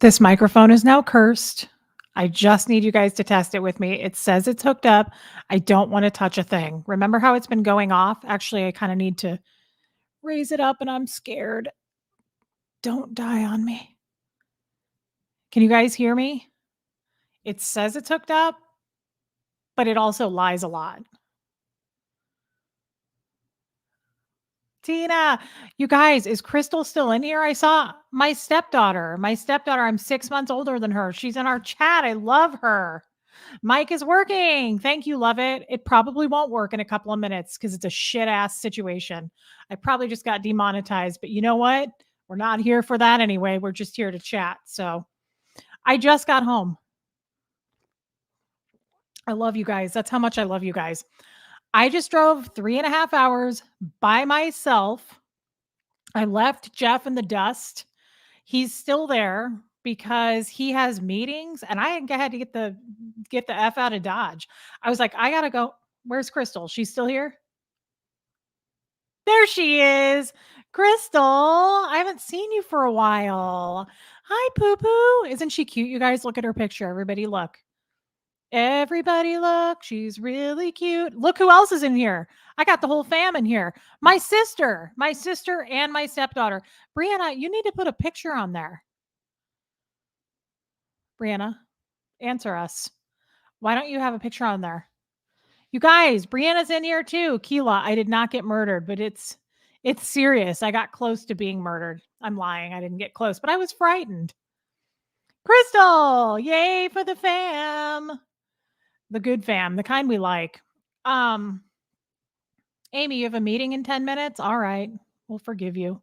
This microphone is now cursed. I just need you guys to test it with me. It says it's hooked up. I don't want to touch a thing. Remember how it's been going off? Actually, I kind of need to raise it up and I'm scared. Don't die on me. Can you guys hear me? It says it's hooked up, but it also lies a lot. Tina, you guys, is Crystal still in here? I saw my stepdaughter. My stepdaughter, I'm 6 months older than her. She's in our chat. I love her. Mic is working. Thank you, love it. It probably won't work in a couple of minutes because it's a shit ass situation. I probably just got demonetized, but you know what? We're not here for that anyway. We're just here to chat. So I just got home. I love you guys. That's how much I love you guys. I just drove 3.5 hours by myself. I left Jeff in the dust. He's still there because he has meetings and I had to get the F out of Dodge. I was like, I gotta go. Where's Crystal? She's still here? There she is. Crystal, I haven't seen you for a while. Hi, Poo Poo. Isn't she cute? You guys look at her picture. Everybody look. Everybody look. She's really cute. Look who else is in here. I got the whole fam in here. My sister and my stepdaughter. Brianna, you need to put a picture on there. Brianna, answer us. Why don't you have a picture on there? You guys, Brianna's in here too. Keela, I did not get murdered, but it's serious. I got close to being murdered. I'm lying. I didn't get close, but I was frightened. Crystal, yay for the fam. The good fam, the kind we like. Amy, you have a meeting in 10 minutes? All right. We'll forgive you.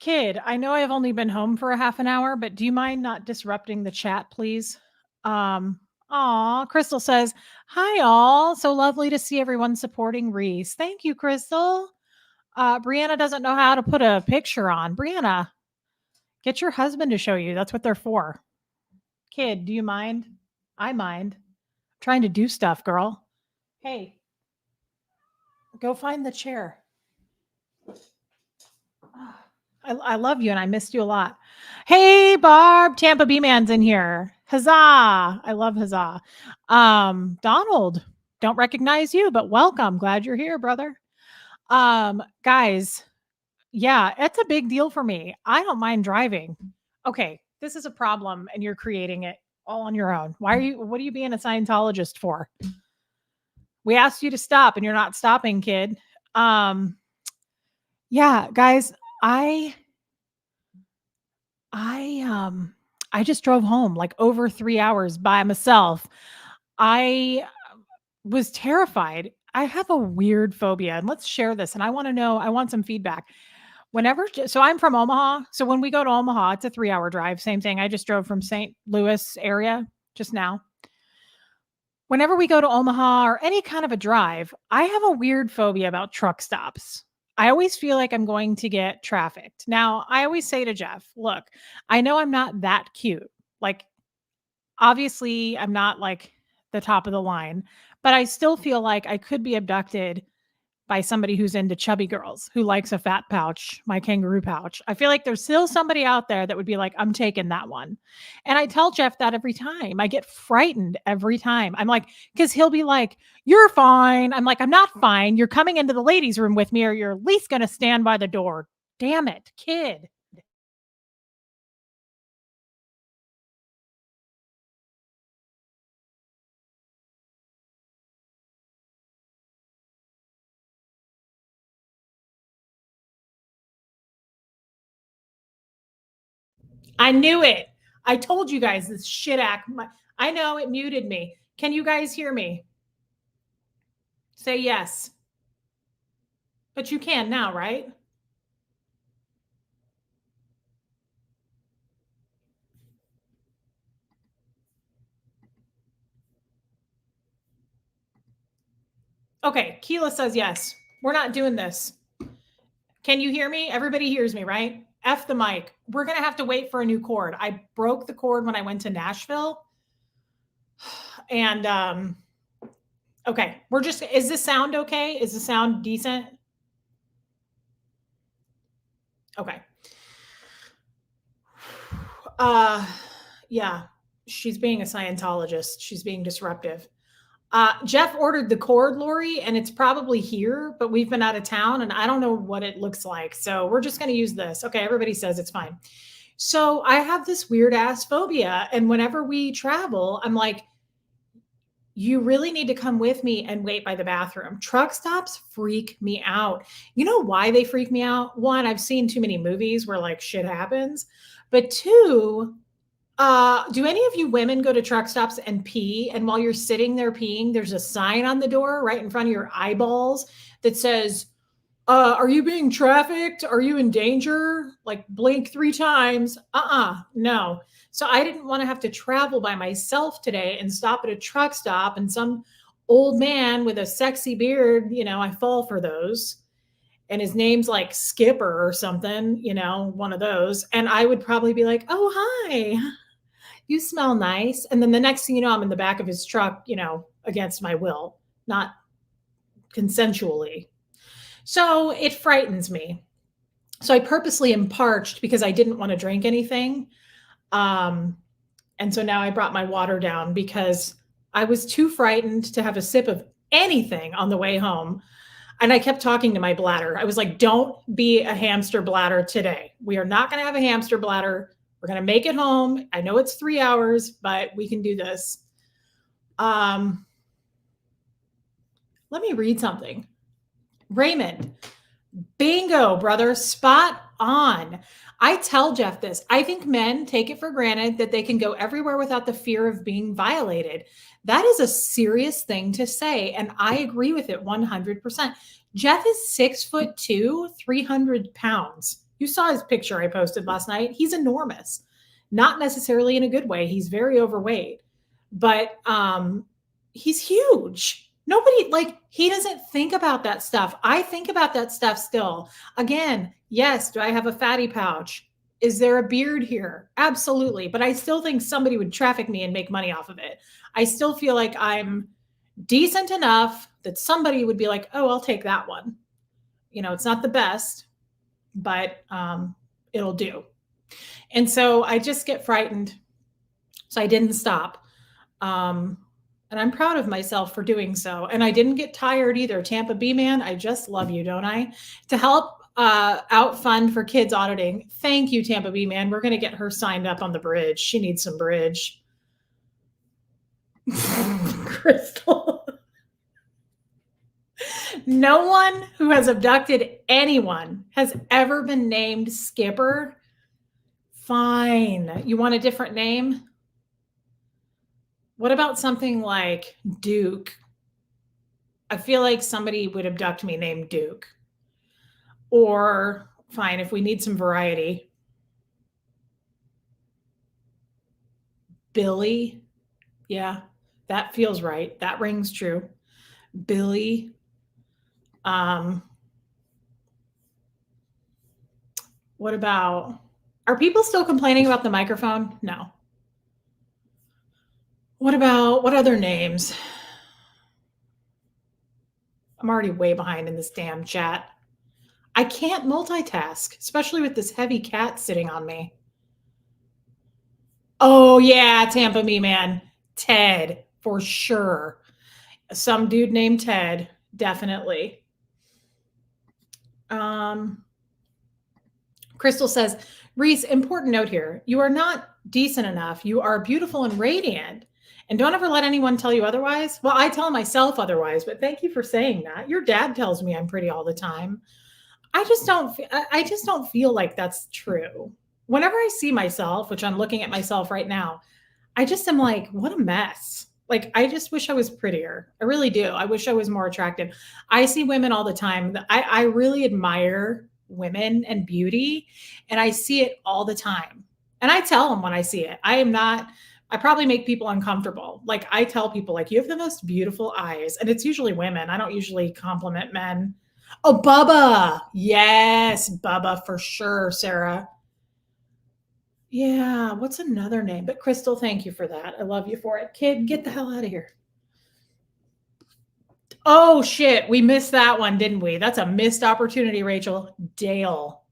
Kid, I know I've only been home for a half an hour, but do you mind not disrupting the chat, please? Crystal says, hi all. So lovely to see everyone supporting Reese. Thank you, Crystal. Brianna doesn't know how to put a picture on. Brianna, get your husband to show you. That's what they're for. Kid, do you mind? I mind. I'm trying to do stuff, girl. Hey, go find the chair. I love you and I missed you a lot. Hey, Barb, Tampa B Man's in here. Huzzah. I love huzzah. Donald, don't recognize you, but welcome. Glad you're here, brother. Guys, yeah, it's a big deal for me. I don't mind driving. Okay, this is a problem and you're creating it all on your own. What are you being a Scientologist for? We asked you to stop and you're not stopping, kid. Yeah, guys, I just drove home like over 3 hours by myself. I was terrified. I have a weird phobia, and let's share this, and I want some feedback. So I'm from Omaha, so when we go to Omaha, it's a 3-hour drive, same thing. I just drove from St. Louis area just now. Whenever we go to Omaha or any kind of a drive, I have a weird phobia about truck stops. I always feel like I'm going to get trafficked. Now, I always say to Jeff, look, I know I'm not that cute. Like, obviously, I'm not like the top of the line, but I still feel like I could be abducted by somebody who's into chubby girls, who likes a fat pouch, my kangaroo pouch. I feel like there's still somebody out there that would be like, I'm taking that one. And I tell Jeff that every time. I get frightened every time. I'm like, because he'll be like, you're fine. I'm like, I'm not fine. You're coming into the ladies' room with me, or you're at least going to stand by the door. Damn it, kid. I knew it. I told you guys this shit act. I know it muted me. Can you guys hear me? Say yes. But you can now, right? Okay, Keela says yes. We're not doing this. Can you hear me? Everybody hears me, right? F the mic. We're going to have to wait for a new cord. I broke the cord when I went to Nashville. And okay, is this sound okay? Is the sound decent? Okay. Uh, yeah, she's being a Scientologist. She's being disruptive. Jeff ordered the cord, Lori, and it's probably here, but we've been out of town and I don't know what it looks like. So we're just going to use this. Okay, everybody says it's fine. So I have this weird ass phobia. And whenever we travel, I'm like, you really need to come with me and wait by the bathroom. Truck stops freak me out. You know why they freak me out? One, I've seen too many movies where like shit happens. But two, do any of you women go to truck stops and pee? And while you're sitting there peeing, there's a sign on the door right in front of your eyeballs that says, are you being trafficked? Are you in danger? Like blink 3 times. No. So I didn't want to have to travel by myself today and stop at a truck stop and some old man with a sexy beard, I fall for those. And his name's like Skipper or something, one of those. And I would probably be like, oh, hi, you smell nice. And then the next thing you know, I'm in the back of his truck, against my will, not consensually. So it frightens me. So I purposely am parched because I didn't want to drink anything. And so now I brought my water down because I was too frightened to have a sip of anything on the way home. And I kept talking to my bladder. I was like, don't be a hamster bladder today. We are not going to have a hamster bladder. We're going to make it home. I know it's 3 hours, but we can do this. Let me read something. Raymond, bingo, brother, spot on. I tell Jeff this. I think men take it for granted that they can go everywhere without the fear of being violated. That is a serious thing to say, and I agree with it 100%. Jeff is 6'2", 300 pounds. You saw his picture I posted last night. He's enormous. Not necessarily in a good way. He's very overweight, but he's huge. Nobody, he doesn't think about that stuff. I think about that stuff still. Again, yes, do I have a fatty pouch? Is there a beard here? Absolutely. But I still think somebody would traffic me and make money off of it. I still feel like I'm decent enough that somebody would be like, oh, I'll take that one. It's not the best, but it'll do. And so I just get frightened. So I didn't stop. And I'm proud of myself for doing so. And I didn't get tired either. Tampa B man, I just love you, don't I? To help out fund for kids auditing. Thank you, Tampa B man. We're going to get her signed up on the bridge. She needs some bridge. Crystal. No one who has abducted anyone has ever been named Skipper. Fine. You want a different name? What about something like Duke? I feel like somebody would abduct me named Duke. Or, fine, if we need some variety, Billy. Yeah, that feels right. That rings true. Billy. What about, are people still complaining about the microphone? No. What other names? I'm already way behind in this damn chat. I can't multitask, especially with this heavy cat sitting on me. Oh, yeah, Tampa me, man. Ted, for sure. Some dude named Ted, definitely. Crystal says, Reese, important note here. You are not decent enough. You are beautiful and radiant. And don't ever let anyone tell you otherwise. Well, I tell myself otherwise, but thank you for saying that. Your dad tells me I'm pretty all the time. I just don't feel like that's true. Whenever I see myself, which I'm looking at myself right now, I just am like, what a mess. Like, I just wish I was prettier. I really do. I wish I was more attractive. I see women all the time. I really admire women and beauty, and I see it all the time. And I tell them when I see it. I probably make people uncomfortable. Like, I tell people, like, you have the most beautiful eyes. And it's usually women. I don't usually compliment men. Oh, Bubba. Yes, Bubba, for sure, Sarah. Yeah, what's another name? But Crystal, thank you for that. I love you for it. Kid, get the hell out of here. Oh, shit. We missed that one, didn't we? That's a missed opportunity, Rachel. Dale.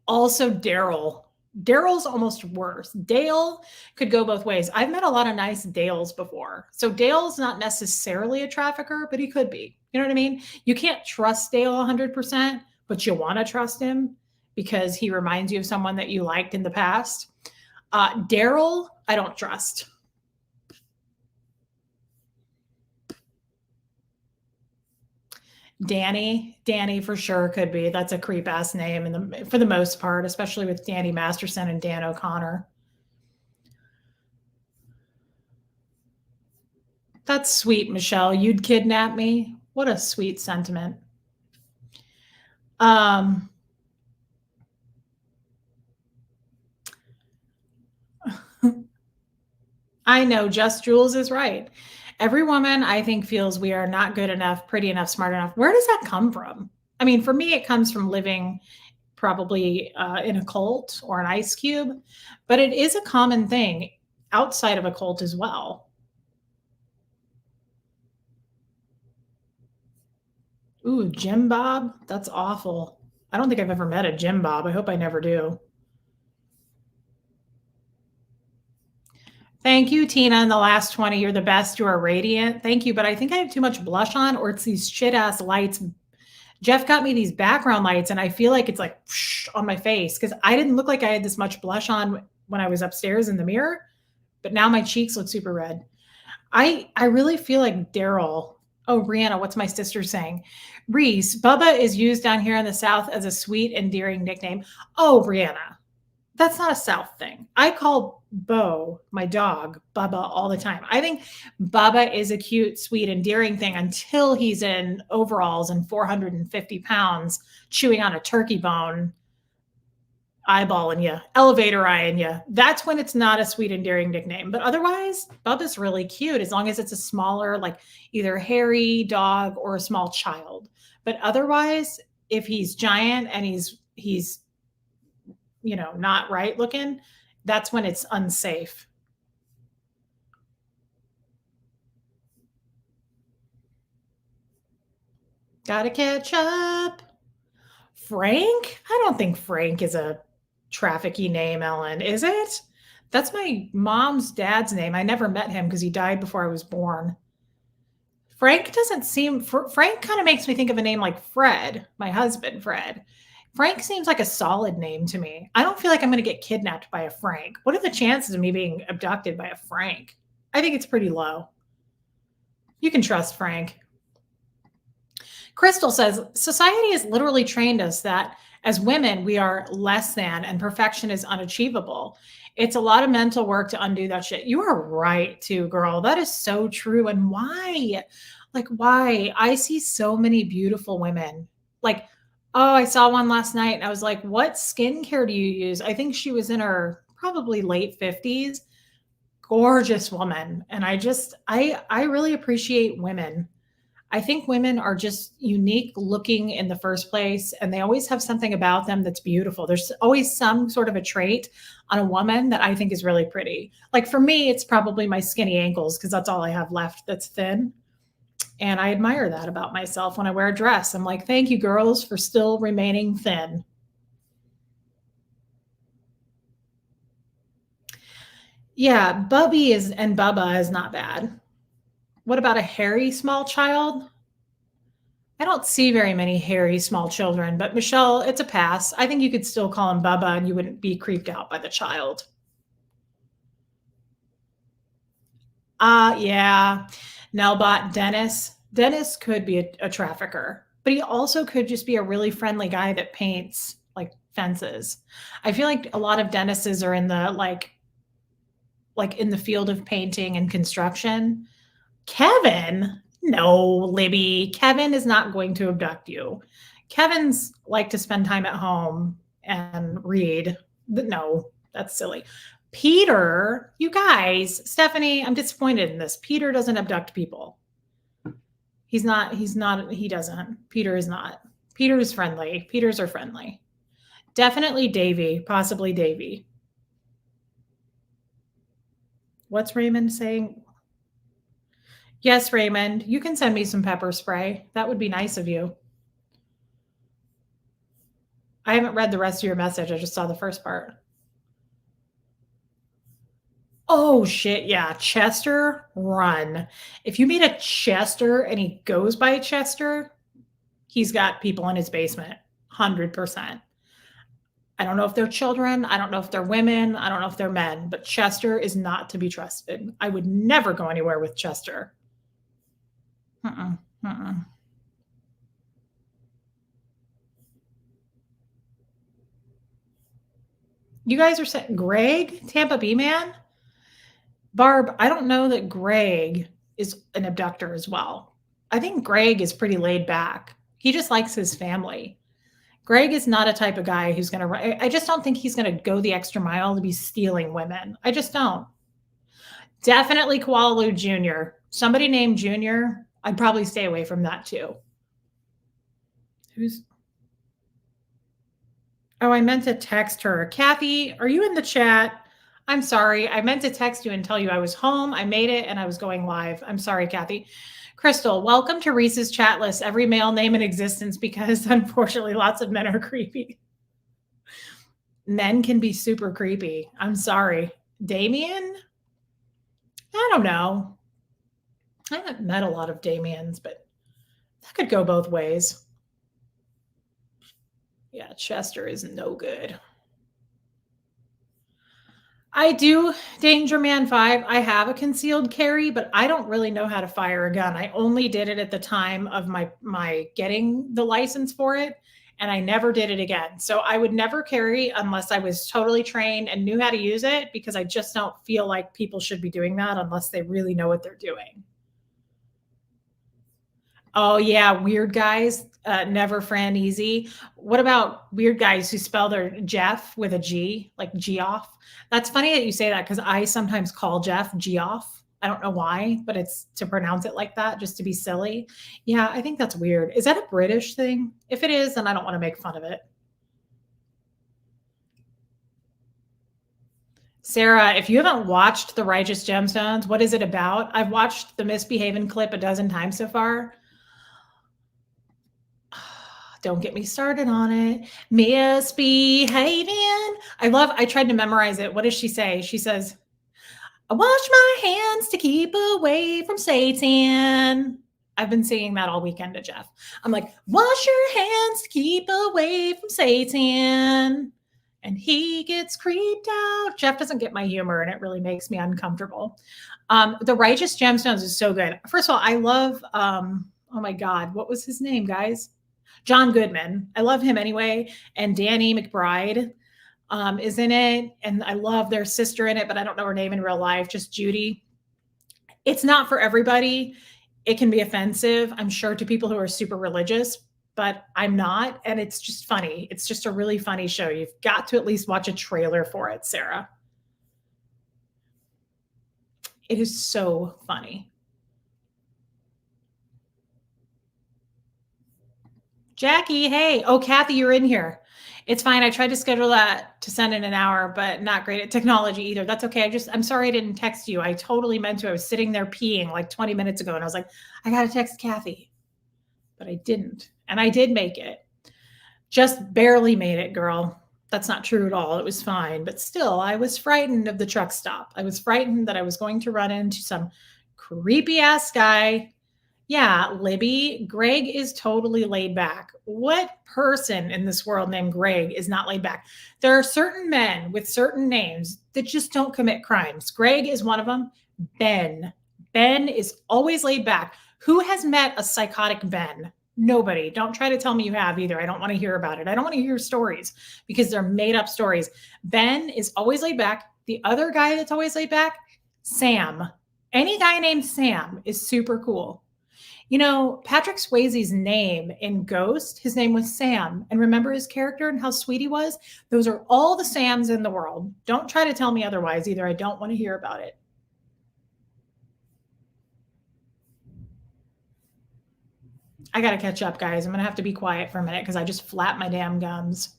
Also Daryl. Daryl's almost worse. Dale could go both ways. I've met a lot of nice Dales before. So Dale's not necessarily a trafficker, but he could be. You know what I mean? You can't trust Dale 100%, but you want to trust him because he reminds you of someone that you liked in the past. Daryl, I don't trust. Danny for sure could be. That's a creep ass name for the most part, especially with Danny Masterson and Dan O'Connor. That's sweet, Michelle. You'd kidnap me. What a sweet sentiment. Um, I know Just Jules is right. Every woman, I think, feels we are not good enough, pretty enough, smart enough. Where does that come from? I mean, for me, it comes from living probably in a cult or an ice cube, but it is a common thing outside of a cult as well. Ooh, Jim Bob? That's awful. I don't think I've ever met a Jim Bob. I hope I never do. Thank you, Tina. In the last 20, you're the best. You are radiant. Thank you. But I think I have too much blush on, or it's these shit ass lights. Jeff got me these background lights, and I feel like it's like on my face because I didn't look like I had this much blush on when I was upstairs in the mirror, but now my cheeks look super red. I really feel like Daryl. Oh, Brianna, what's my sister saying? Reese, Bubba is used down here in the South as a sweet, endearing nickname. Oh, Brianna, that's not a South thing. I call Bo, my dog, Bubba all the time. I think Bubba is a cute, sweet, endearing thing until he's in overalls and 450 pounds chewing on a turkey bone, eyeballing you, elevator eyeing you. That's when it's not a sweet, endearing nickname. But otherwise, Bubba's really cute as long as it's a smaller, like either hairy dog or a small child. But otherwise, if he's giant and he's not right looking, that's when it's unsafe. Gotta catch up. Frank? I don't think Frank is a trafficky name, Ellen, is it? That's my mom's dad's name. I never met him because he died before I was born. Frank doesn't seem, Frank kind of makes me think of a name like Fred, my husband, Fred. Frank seems like a solid name to me. I don't feel like I'm going to get kidnapped by a Frank. What are the chances of me being abducted by a Frank? I think it's pretty low. You can trust Frank. Crystal says society has literally trained us that as women, we are less than and perfection is unachievable. It's a lot of mental work to undo that shit. You are right, too, girl. That is so true. And why? Like, why? I see so many beautiful women. Like, oh, I saw one last night and I was like, what skincare do you use? I think she was in her probably late 50s. Gorgeous woman. And I really appreciate women. I think women are just unique looking in the first place, and they always have something about them that's beautiful. There's always some sort of a trait on a woman that I think is really pretty. Like for me, it's probably my skinny ankles because that's all I have left that's thin. And I admire that about myself when I wear a dress. I'm like, thank you, girls, for still remaining thin. Yeah, Bubby is and Bubba is not bad. What about a hairy small child? I don't see very many hairy small children, but Michelle, it's a pass. I think you could still call him Bubba and you wouldn't be creeped out by the child. Yeah. Nelbot Dennis. Dennis could be a trafficker, but he also could just be a really friendly guy that paints like fences. I feel like a lot of Dennises are in the like in the field of painting and construction. Kevin? No, Libby. Kevin is not going to abduct you. Kevin's like to spend time at home and read. No, that's silly. Peter, you guys, Stephanie, I'm disappointed in this. Peter doesn't abduct people. He doesn't. Peter is not. Peter is friendly. Peters are friendly. Definitely Davy, possibly Davy. What's Raymond saying? Yes, Raymond, you can send me some pepper spray. That would be nice of you. I haven't read the rest of your message. I just saw the first part. Oh shit, yeah. Chester, run. If you meet a Chester and he goes by Chester, he's got people in his basement. 100%. I don't know if they're children. I don't know if they're women. I don't know if they're men, but Chester is not to be trusted. I would never go anywhere with Chester. Mm-mm, mm-mm. You guys are saying Greg, Tampa B man? Barb, I don't know that Greg is an abductor as well. I think Greg is pretty laid back. He just likes his family. Greg is not a type of guy who's going to, I just don't think he's going to go the extra mile to be stealing women. I just don't. Definitely Kualalu Jr. Somebody named Junior, I'd probably stay away from that too. Who's, oh, I meant to text her. Kathy, are you in the chat? I'm sorry. I meant to text you and tell you I was home. I made it and I was going live. I'm sorry, Kathy. Crystal, welcome to Reese's chat list. Every male name in existence because unfortunately lots of men are creepy. Men can be super creepy. I'm sorry. Damien? I don't know. I haven't met a lot of Damiens, but that could go both ways. Yeah, Chester is no good. I do Danger Man 5. I have a concealed carry, but I don't really know how to fire a gun. I only did it at the time of my getting the license for it, and I never did it again. So I would never carry unless I was totally trained and knew how to use it because I just don't feel like people should be doing that unless they really know what they're doing. Oh yeah, weird guys, never Fran easy. What about weird guys who spell their Jeff with a G, like Geoff? That's funny that you say that because I sometimes call Jeff Geoff. I don't know why, but it's to pronounce it like that just to be silly. Yeah, I think that's weird. Is that a British thing? If it is, then I don't want to make fun of it. Sarah, if you haven't watched The Righteous Gemstones, what is it about? I've watched the Misbehaving clip a dozen times so far. Don't get me started on it. Misbehaving. I tried to memorize it. What does she say? She says, I wash my hands to keep away from Satan. I've been singing that all weekend to Jeff. I'm like, wash your hands to keep away from Satan. And he gets creeped out. Jeff doesn't get my humor, and it really makes me uncomfortable. The Righteous Gemstones is so good. First of all, I love, oh my God, what was his name, guys? John Goodman. I love him anyway. And Danny McBride is in it. And I love their sister in it, but I don't know her name in real life, just Judy. It's not for everybody. It can be offensive, I'm sure, to people who are super religious, but I'm not. And it's just funny. It's just a really funny show. You've got to at least watch a trailer for it, Sarah. It is so funny. Jackie, hey. Oh, Kathy, you're in here. It's fine. I tried to schedule that to send in an hour, but not great at technology either. That's okay. I'm sorry I didn't text you. I totally meant to. I was sitting there peeing like 20 minutes ago and I was like, I got to text Kathy, but I didn't. And I did make it. Just barely made it, girl. That's not true at all. It was fine. But still, I was frightened of the truck stop. I was frightened that I was going to run into some creepy ass guy. Yeah, Libby, Greg is totally laid back. What person in this world named Greg is not laid back? There are certain men with certain names that just don't commit crimes. Greg is one of them. Ben. Ben is always laid back. Who has met a psychotic Ben? Nobody. Don't try to tell me you have either. I don't want to hear about it. I don't want to hear stories because they're made up stories. Ben is always laid back. The other guy that's always laid back, Sam. Any guy named Sam is super cool. You know, Patrick Swayze's name in Ghost, his name was Sam. And remember his character and how sweet he was? Those are all the Sams in the world. Don't try to tell me otherwise either. I don't want to hear about it. I got to catch up, guys. I'm going to have to be quiet for a minute because I just flapped my damn gums.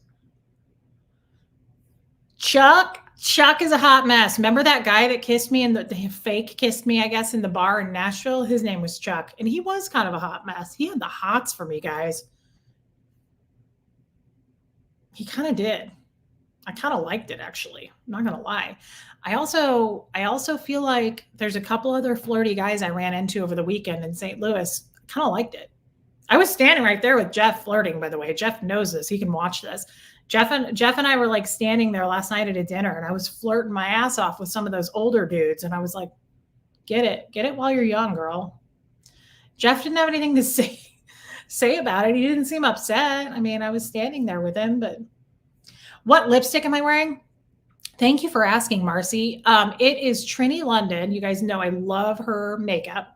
Chuck is a hot mess. Remember that guy that kissed me and the fake kissed me, I guess, in the bar in Nashville? His name was Chuck. And he was kind of a hot mess. He had the hots for me, guys. He kind of did. I kind of liked it actually. I'm not gonna lie. I also feel like there's a couple other flirty guys I ran into over the weekend in St. Louis. Kind of liked it. I was standing right there with Jeff flirting, by the way. Jeff knows this. He can watch this. Jeff and I were like standing there last night at a dinner, and I was flirting my ass off with some of those older dudes, and I was like, get it while you're young, girl. Jeff didn't have anything to say about it. He didn't seem upset. I mean, I was standing there with him, but what lipstick am I wearing? Thank you for asking, Marcy. It is Trini London. You guys know I love her makeup.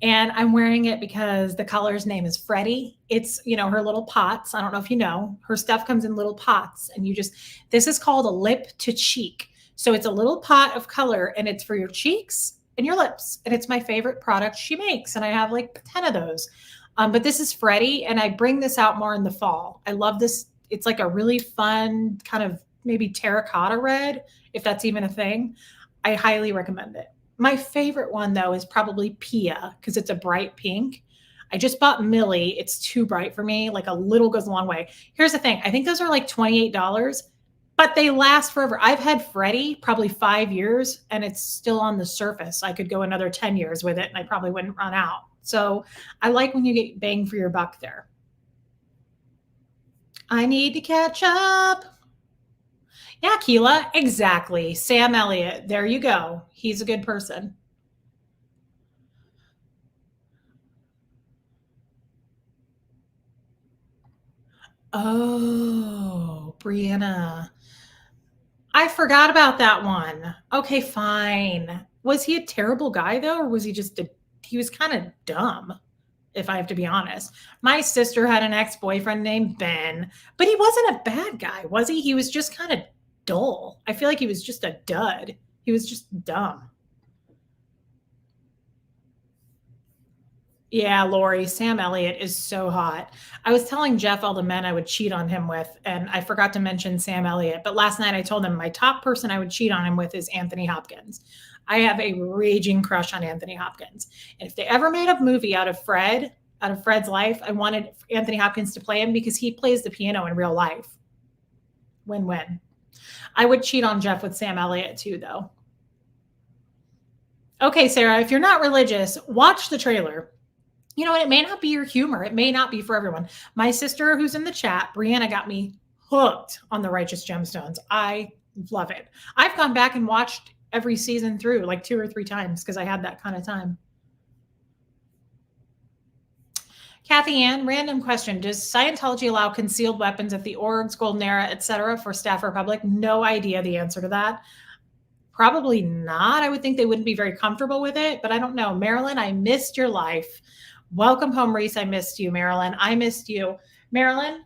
And I'm wearing it because the color's name is Freddie. It's, her little pots. I don't know if you know, her stuff comes in little pots and this is called a lip to cheek. So it's a little pot of color and it's for your cheeks and your lips. And it's my favorite product she makes. And I have like 10 of those. But this is Freddie and I bring this out more in the fall. I love this. It's like a really fun kind of maybe terracotta red, if that's even a thing. I highly recommend it. My favorite one though is probably Pia because it's a bright pink. I just bought Millie. It's too bright for me. Like a little goes a long way. Here's the thing. I think those are like $28, but they last forever. I've had Freddie probably 5 years and it's still on the surface. I could go another 10 years with it and I probably wouldn't run out. So I like when you get bang for your buck there. I need to catch up. Yeah, Keela, exactly. Sam Elliott. There you go. He's a good person. Oh, Brianna. I forgot about that one. Okay, fine. Was he a terrible guy though, or was he was kind of dumb, if I have to be honest. My sister had an ex-boyfriend named Ben, but he wasn't a bad guy, was he? He was just kind of dull. I feel like he was just a dud. He was just dumb. Yeah, Lori, Sam Elliott is so hot. I was telling Jeff all the men I would cheat on him with, and I forgot to mention Sam Elliott. But last night I told him my top person I would cheat on him with is Anthony Hopkins. I have a raging crush on Anthony Hopkins. And if they ever made a movie out of Fred's life, I wanted Anthony Hopkins to play him because he plays the piano in real life. Win win. I would cheat on Jeff with Sam Elliott too, though. Okay, Sarah, if you're not religious, watch the trailer. And it may not be your humor. It may not be for everyone. My sister, who's in the chat, Brianna, got me hooked on the Righteous Gemstones. I love it. I've gone back and watched every season through like 2 or 3 times because I had that kind of time. Kathy Ann, random question. Does Scientology allow concealed weapons at the orgs, Golden Era, etc., for staff or public? No idea the answer to that. Probably not. I would think they wouldn't be very comfortable with it, but I don't know. Marilyn, I missed your life. Welcome home, Reese. I missed you, Marilyn. I missed you. Marilyn,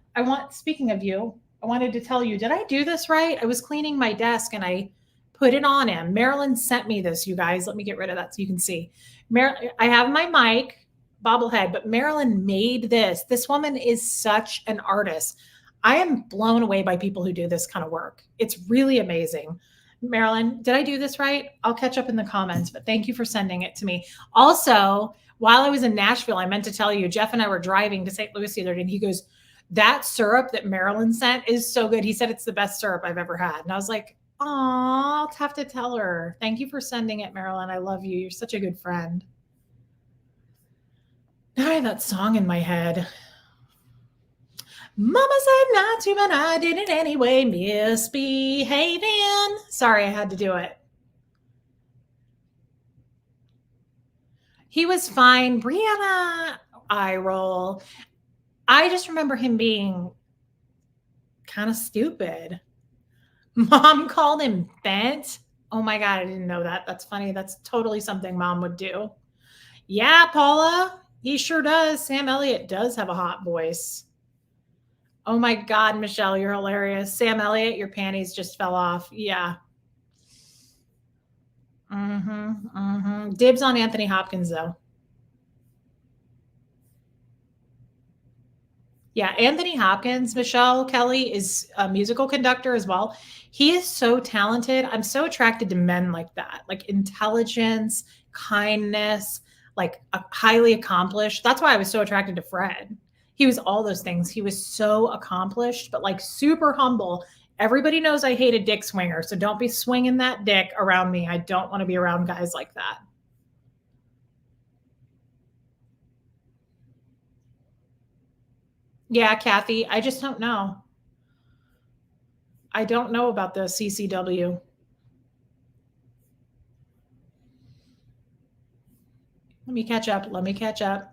speaking of you, I wanted to tell you, did I do this right? I was cleaning my desk and I put it on him. Marilyn sent me this, you guys. Let me get rid of that so you can see. I have my mic bobblehead, but Marilyn made this. This woman is such an artist. I am blown away by people who do this kind of work. It's really amazing. Marilyn, did I do this right? I'll catch up in the comments, but thank you for sending it to me. Also, while I was in Nashville, I meant to tell you, Jeff and I were driving to St. Louis the other day, and he goes, that syrup that Marilyn sent is so good. He said it's the best syrup I've ever had. And I was like, I'll have to tell her. Thank you for sending it, Marilyn. I love you. You're such a good friend. Now I have that song in my head. Mama said not to, but I did it anyway, misbehaving. Sorry, I had to do it. He was fine. Brianna, eye roll. I just remember him being kind of stupid. Mom called him bent. Oh my God, I didn't know that. That's funny. That's totally something Mom would do. Yeah, Paula, he sure does. Sam Elliott does have a hot voice. Oh my God, Michelle, you're hilarious. Sam Elliott, your panties just fell off. Yeah. Dibs on Anthony Hopkins, though. Yeah, Anthony Hopkins, Michelle Kelly is a musical conductor as well. He is so talented. I'm so attracted to men like that, like intelligence, kindness, like highly accomplished. That's why I was so attracted to Fred. He was all those things. He was so accomplished, but like super humble Everybody knows I hate a dick swinger, so don't be swinging that dick around me. I don't want to be around guys like that. Yeah, Kathy, I just don't know. I don't know about the CCW. Let me catch up. Let me catch up.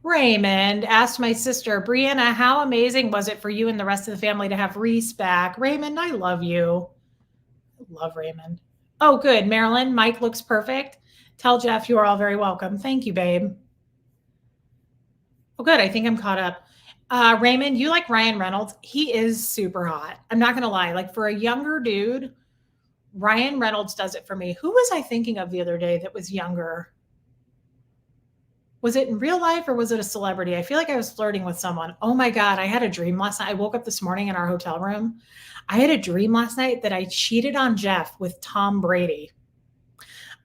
Raymond asked my sister, Brianna, how amazing was it for you and the rest of the family to have Reese back? Raymond, I love you. I love Raymond. Oh, good. Marilyn, Mike looks perfect. Tell Jeff you are all very welcome. Thank you, babe. Oh, good. I think I'm caught up. Raymond, you like Ryan Reynolds? He is super hot. I'm not going to lie. Like for a younger dude, Ryan Reynolds does it for me. Who was I thinking of the other day that was younger? Was it in real life or was it a celebrity? I feel like I was flirting with someone. Oh my God, I had a dream last night. I woke up this morning in our hotel room. I had a dream last night that I cheated on Jeff with Tom Brady.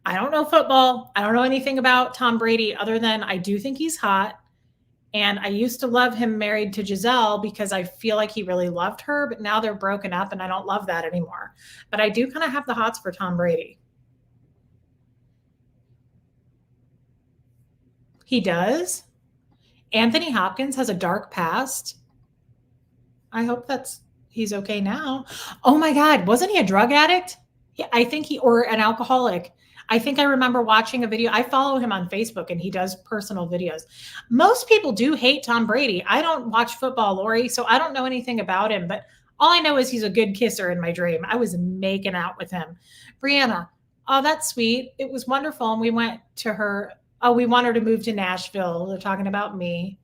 I don't know football. I don't know anything about Tom Brady other than I do think he's hot. And I used to love him married to Giselle because I feel like he really loved her, but now they're broken up and I don't love that anymore. But I do kind of have the hots for Tom Brady. He does. Anthony Hopkins has a dark past. I hope he's okay now. Oh my God, wasn't he a drug addict? Yeah, I think or an alcoholic. I think I remember watching a video. I follow him on Facebook and he does personal videos. Most people do hate Tom Brady. I don't watch football, Lori, so I don't know anything about him, but all I know is he's a good kisser in my dream. I was making out with him. Brianna, oh, that's sweet. It was wonderful. And we went to her. Oh, we want her to move to Nashville. They're talking about me.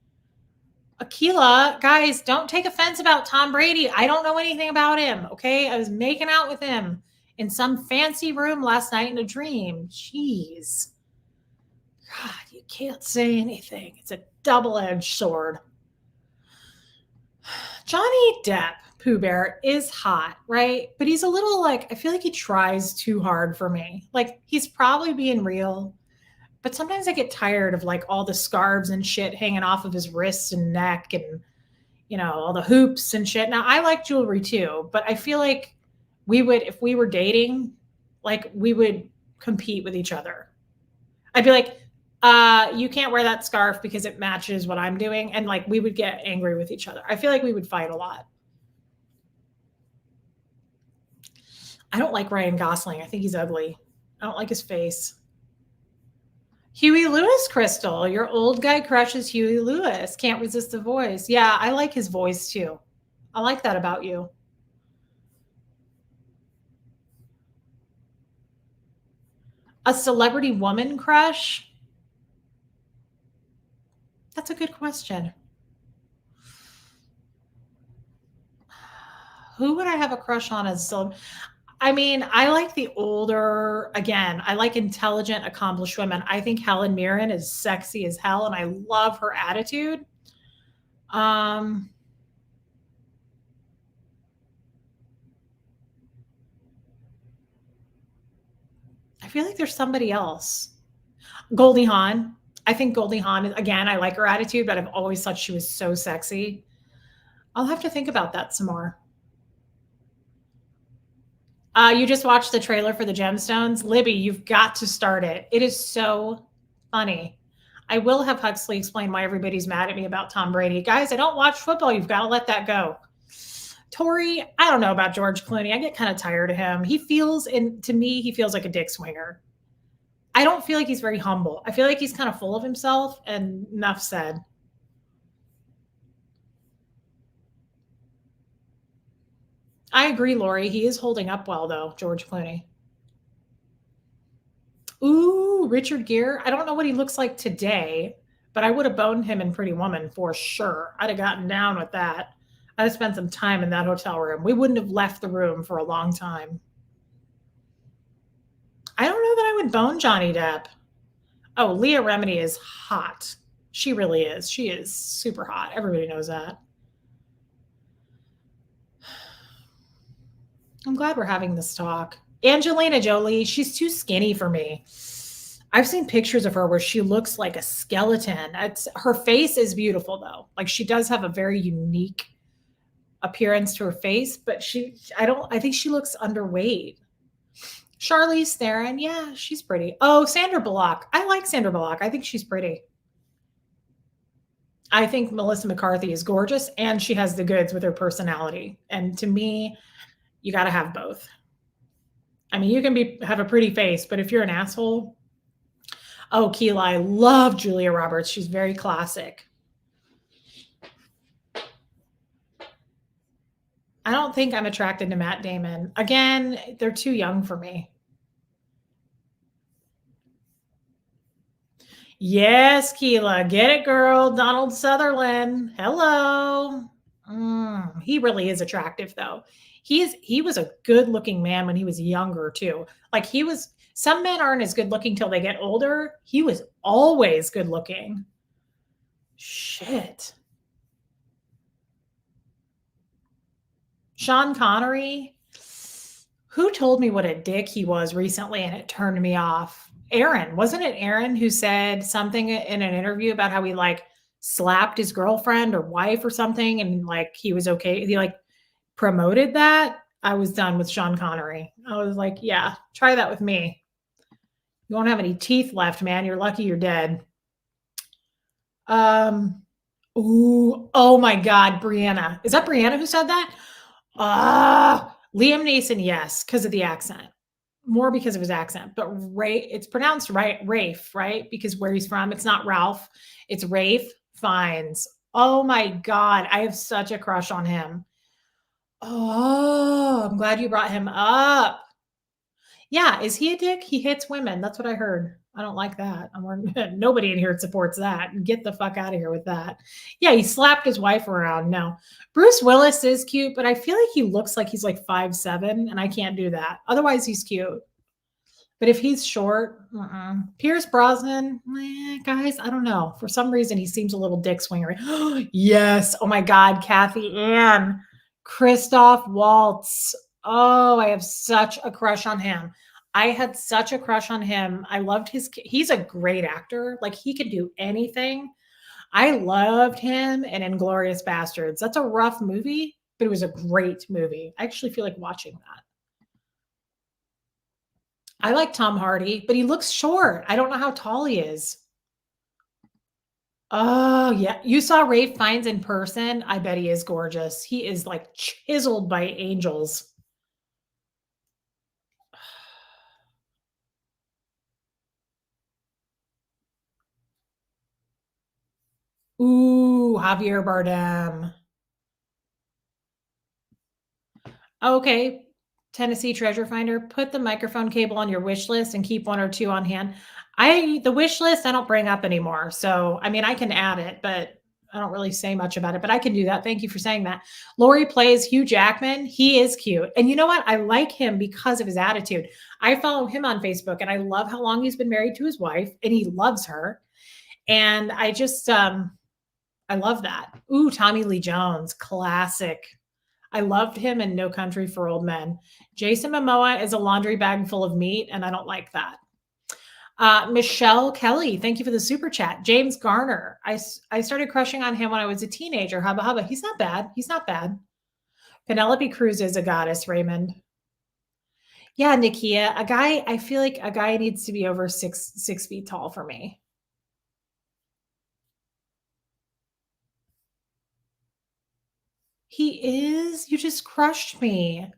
Akila, guys, don't take offense about Tom Brady. I don't know anything about him. Okay. I was making out with him in some fancy room last night in a dream. Jeez. God, you can't say anything. It's a double-edged sword. Johnny Depp, Pooh Bear, is hot, right? But he's a little like, I feel like he tries too hard for me. Like, he's probably being real. But sometimes I get tired of like all the scarves and shit hanging off of his wrists and neck and, all the hoops and shit. Now, I like jewelry too, but I feel like if we were dating, like we would compete with each other. I'd be like, you can't wear that scarf because it matches what I'm doing. And like we would get angry with each other. I feel like we would fight a lot. I don't like Ryan Gosling. I think he's ugly. I don't like his face. Huey Lewis, Crystal. Your old guy crushes Huey Lewis. Can't resist the voice. Yeah, I like his voice too. I like that about you. A celebrity woman crush? That's a good question. Who would I have a crush on as I mean, I like the older, again, I like intelligent, accomplished women. I think Helen Mirren is sexy as hell and I love her attitude. I feel like there's somebody else. Goldie Hawn. I think Goldie Hawn, again, I like her attitude, but I've always thought she was so sexy. I'll have to think about that some more. You just watched the trailer for the Gemstones. Libby, you've got to start it. It is so funny. I will have Huxley explain why everybody's mad at me about Tom Brady. Guys, I don't watch football. You've got to let that go. Tori, I don't know about George Clooney. I get kind of tired of him. To me, he feels like a dick swinger. I don't feel like he's very humble. I feel like he's kind of full of himself and enough said. I agree, Lori. He is holding up well, though, George Clooney. Ooh, Richard Gere. I don't know what he looks like today, but I would have boned him in Pretty Woman for sure. I'd have gotten down with that. I'd have spent some time in that hotel room. We wouldn't have left the room for a long time. I don't know that I would bone Johnny Depp. Oh, Leah Remini is hot. She really is. She is super hot. Everybody knows that. I'm glad we're having this talk. Angelina Jolie, she's too skinny for me. I've seen pictures of her where she looks like a skeleton. It's her face is beautiful though. Like she does have a very unique appearance to her face, but I think she looks underweight. Charlize Theron, yeah, she's pretty. Oh, Sandra Bullock. I like Sandra Bullock. I think she's pretty. I think Melissa McCarthy is gorgeous and she has the goods with her personality. And to me, you got to have both. I mean, you can have a pretty face, but if you're an asshole, oh, Keela, I love Julia Roberts. She's very classic. I don't think I'm attracted to Matt Damon. Again, they're too young for me. Yes, Keela, get it, girl. Donald Sutherland. Hello. He really is attractive, though. He was a good-looking man when he was younger too. Like he was. Some men aren't as good looking till they get older. He was always good looking. Shit. Sean Connery. Who told me what a dick he was recently and it turned me off? Aaron, wasn't it Aaron who said something in an interview about how he like slapped his girlfriend or wife or something and like he was okay? He like promoted that. I was done with Sean Connery. I was like, yeah, try that with me. You won't have any teeth left, man. You're lucky you're dead. Ooh, oh my God, Brianna. Is that Brianna who said that? Liam Neeson, yes, because of the accent. More because of his accent, but Ray, it's pronounced right, Rafe, right? Because where he's from, it's not Ralph, it's Rafe Fiennes. Oh my God, I have such a crush on him. Oh, I'm glad you brought him up. Yeah, is he a dick? He hits women. That's what I heard. I don't like that. Nobody in here supports that. Get the fuck out of here with that. Yeah, he slapped his wife around. No. Bruce Willis is cute, but I feel like he looks like he's like 5'7", and I can't do that. Otherwise, he's cute. But if he's short, Pierce Brosnan, guys, I don't know. For some reason, he seems a little dick swinger. Yes. Oh my God, Kathy Ann. Christoph Waltz. Oh, I have such a crush on him. I had such a crush on him. I loved he's a great actor. Like he could do anything. I loved him in Inglourious Bastards. That's a rough movie, but it was a great movie. I actually feel like watching that. I like Tom Hardy, but he looks short. I don't know how tall he is. Oh, yeah. You saw Rafe Fiennes in person. I bet he is gorgeous. He is like chiseled by angels. Ooh, Javier Bardem. Okay. Tennessee Treasure Finder, put the microphone cable on your wish list and keep one or two on hand. The wish list I don't bring up anymore. So, I mean, I can add it, but I don't really say much about it, but I can do that. Thank you for saying that. Lori plays Hugh Jackman. He is cute. And you know what? I like him because of his attitude. I follow him on Facebook and I love how long he's been married to his wife and he loves her. And I just I love that. Ooh, Tommy Lee Jones, classic. I loved him in No Country for Old Men. Jason Momoa is a laundry bag full of meat, and I don't like that. Michelle Kelly, thank you for the super chat. James Garner, I started crushing on him when I was a teenager. Hubba hubba. He's not bad. He's not bad. Penelope Cruz is a goddess, Raymond. Yeah, Nikia, I feel like a guy needs to be over 6 feet tall for me. He is? You just crushed me.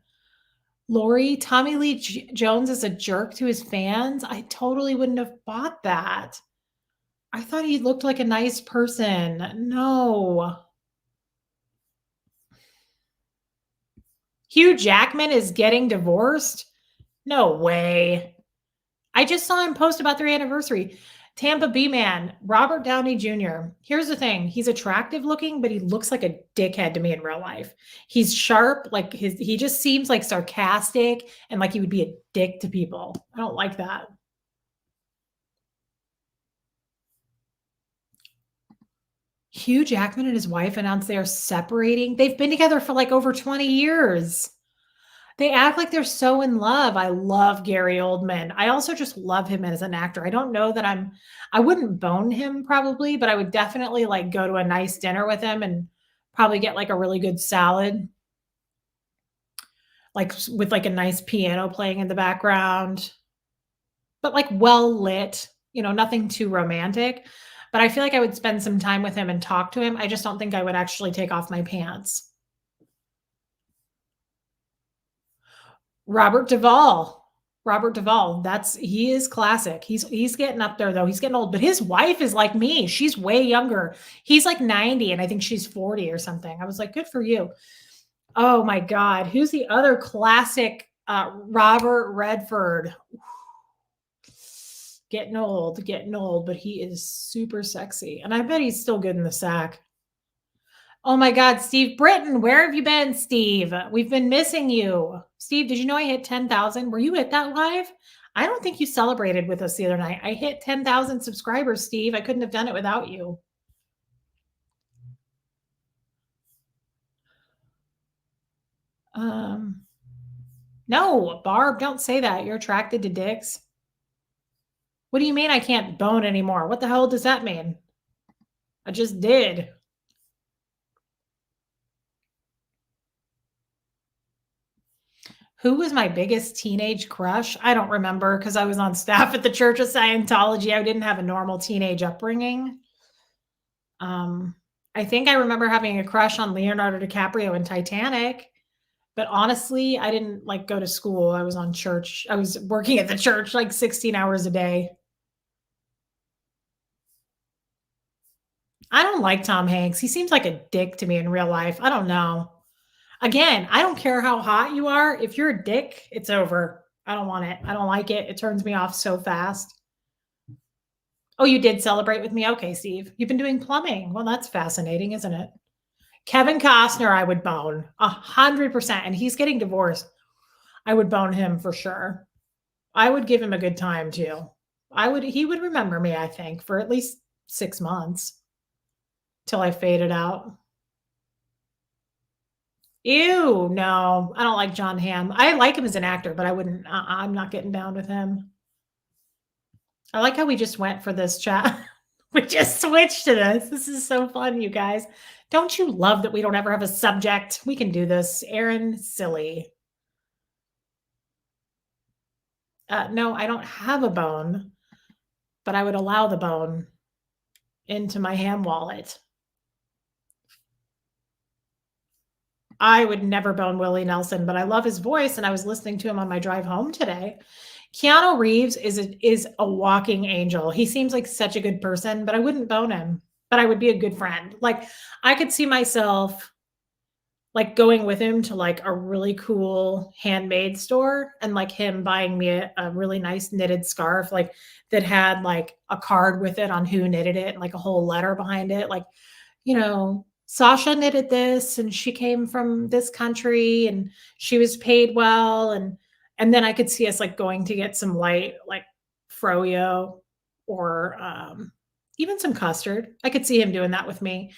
Lori, Tommy Lee Jones is a jerk to his fans. I totally wouldn't have bought that. I thought he looked like a nice person. No. Hugh Jackman is getting divorced? No way. I just saw him post about their anniversary. Tampa B man, Robert Downey Jr. Here's the thing. He's attractive looking, but he looks like a dickhead to me in real life. He's sharp, like he just seems like sarcastic and like he would be a dick to people. I don't like that. Hugh Jackman and his wife announced they are separating. They've been together for like over 20 years. They act like they're so in love. I love Gary Oldman. I also just love him as an actor. I don't know that I wouldn't bone him probably, but I would definitely like go to a nice dinner with him and probably get like a really good salad, like with like a nice piano playing in the background, but like well lit, nothing too romantic. But I feel like I would spend some time with him and talk to him. I just don't think I would actually take off my pants. Robert Duvall. Robert Duvall, he is classic. He's getting up there though. He's getting old, but his wife is like me. She's way younger. He's like 90 and I think she's 40 or something. I was like, good for you. Oh my God. Who's the other classic? Robert Redford. Getting old, but he is super sexy. And I bet he's still good in the sack. Oh my God, Steve Britton, where have you been, Steve? We've been missing you. Steve, did you know I hit 10,000? Were you at that live? I don't think you celebrated with us the other night. I hit 10,000 subscribers, Steve. I couldn't have done it without you. No, Barb, don't say that. You're attracted to dicks. What do you mean I can't bone anymore? What the hell does that mean? I just did. Who was my biggest teenage crush? I don't remember because I was on staff at the Church of Scientology. I didn't have a normal teenage upbringing. Um, I think I remember having a crush on Leonardo DiCaprio in Titanic, but honestly, I didn't like go to school. I was on church. I was working at the church like 16 hours a day. I don't like Tom Hanks. He seems like a dick to me in real life. I don't know. Again, I don't care how hot you are. If you're a dick, it's over. I don't want it. I don't like it. It turns me off so fast. Oh, you did celebrate with me? Okay, Steve. You've been doing plumbing. Well, that's fascinating, isn't it? Kevin Costner, I would bone 100%. And he's getting divorced. I would bone him for sure. I would give him a good time too. He would remember me, I think, for at least 6 months till I faded out. Ew, no, I don't like John Hamm. I like him as an actor, but I wouldn't, I'm not getting down with him. I like how we just went for this chat. We just switched to this. This is so fun, you guys. Don't you love that we don't ever have a subject? We can do this. Aaron, silly. No, I don't have a bone, but I would allow the bone into my ham wallet. I would never bone Willie Nelson, but I love his voice, and I was listening to him on my drive home today. Keanu Reeves is a walking angel. He seems like such a good person, but I wouldn't bone him, but I would be a good friend. Like, I could see myself, like, going with him to, like, a really cool handmade store and, like, him buying me a really nice knitted scarf, like, that had, like, a card with it on who knitted it and, like, a whole letter behind it, like, Sasha knitted this and she came from this country and she was paid well and then I could see us like going to get some light like froyo or even some custard. I could see him doing that with me.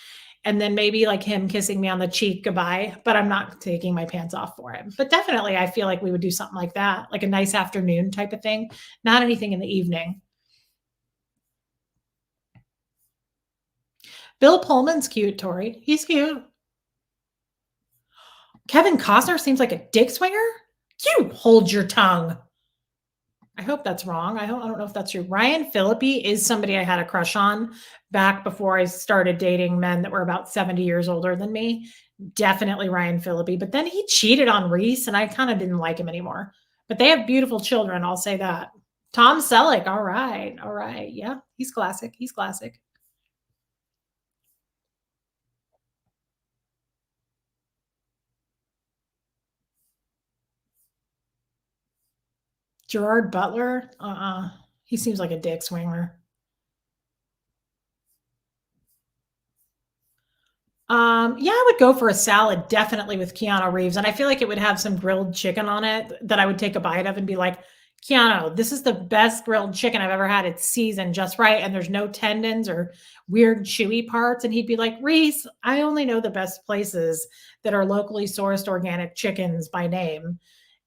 And then maybe like him kissing me on the cheek goodbye, but I'm not taking my pants off for him. But definitely I feel like we would do something like that, like a nice afternoon type of thing, not anything in the evening. Bill Pullman's cute, Tori. He's cute. Kevin Costner seems like a dick swinger? You hold your tongue. I hope that's wrong. I don't know if that's true. Ryan Phillippe is somebody I had a crush on back before I started dating men that were about 70 years older than me. Definitely Ryan Phillippe. But then he cheated on Reese and I kind of didn't like him anymore. But they have beautiful children, I'll say that. Tom Selleck. All right. All right. Yeah, he's classic. He's classic. Gerard Butler. He seems like a dick swinger. Yeah, I would go for a salad definitely with Keanu Reeves, and I feel like it would have some grilled chicken on it that I would take a bite of and be like, "Keanu, this is the best grilled chicken I've ever had. It's seasoned just right, and there's no tendons or weird chewy parts." And he'd be like, "Reese, I only know the best places that are locally sourced organic chickens by name."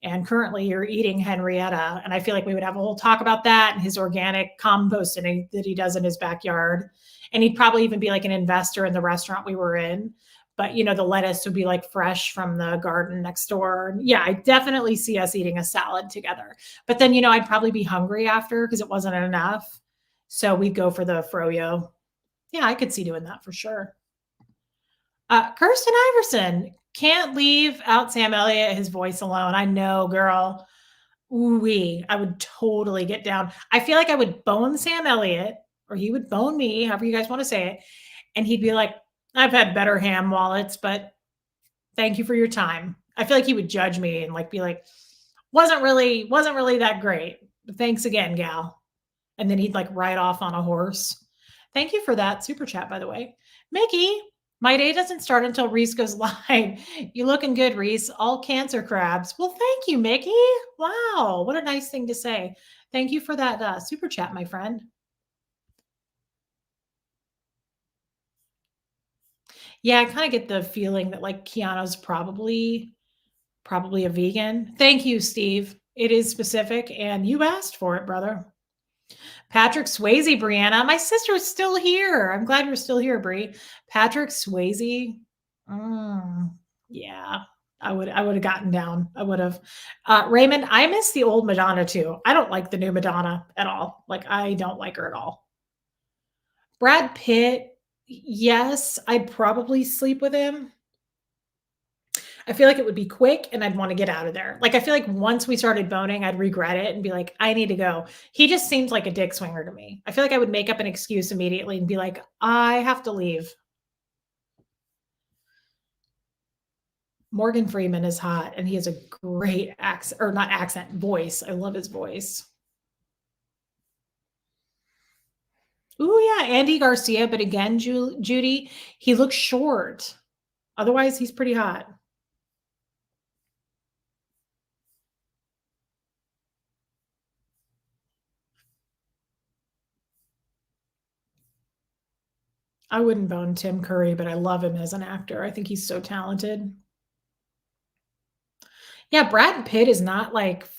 and currently you're eating Henrietta. And I feel like we would have a whole talk about that and his organic composting that he does in his backyard. And he'd probably even be like an investor in the restaurant we were in. But the lettuce would be like fresh from the garden next door. Yeah, I definitely see us eating a salad together. But then, I'd probably be hungry after because it wasn't enough. So we'd go for the froyo. Yeah, I could see doing that for sure. Kirsten Iverson can't leave out Sam Elliott, his voice alone. I know, girl. Ooh-wee, I would totally get down. I feel like I would bone Sam Elliott, or he would bone me, however you guys want to say it, and he'd be like, "I've had better ham wallets, but thank you for your time." I feel like he would judge me and be like, "Wasn't really that great. But thanks again, gal." And then he'd ride off on a horse. Thank you for that super chat, by the way. Mickey, my day doesn't start until Reese goes live. You looking good, Reese. All cancer crabs. Well, thank you, Mickey. Wow, what a nice thing to say. Thank you for that super chat, my friend. Yeah, I kind of get the feeling that Keanu's probably a vegan. Thank you, Steve. It is specific, and you asked for it, brother. Patrick Swayze, Brianna. My sister is still here. I'm glad you're still here, Brie. Patrick Swayze. Yeah, I would have gotten down. I would have. Raymond, I miss the old Madonna too. I don't like the new Madonna at all. I don't like her at all. Brad Pitt, yes, I'd probably sleep with him. I feel like it would be quick and I'd want to get out of there. I feel like once we started boning, I'd regret it and be like, I need to go. He just seems like a dick swinger to me. I feel like I would make up an excuse immediately and be like, I have to leave. Morgan Freeman is hot and he has a great accent, or not accent, voice. I love his voice. Oh, yeah, Andy Garcia. But again, Judy, he looks short. Otherwise, he's pretty hot. I wouldn't bone Tim Curry, but I love him as an actor. I think he's so talented. Yeah, Brad Pitt is not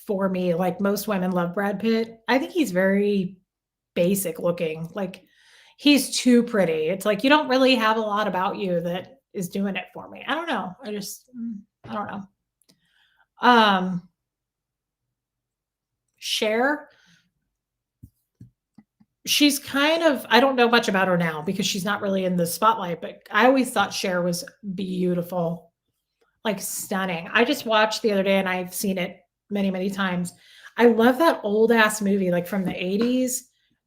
for me. Most women love Brad Pitt. I think he's very basic looking. He's too pretty. It's you don't really have a lot about you that is doing it for me. I don't know. I don't know. Cher, she's kind of, I don't know much about her now because she's not really in the spotlight, but I always thought Cher was beautiful, stunning. I just watched the other day and I've seen it many, many times. I love that old ass movie, from the 80s,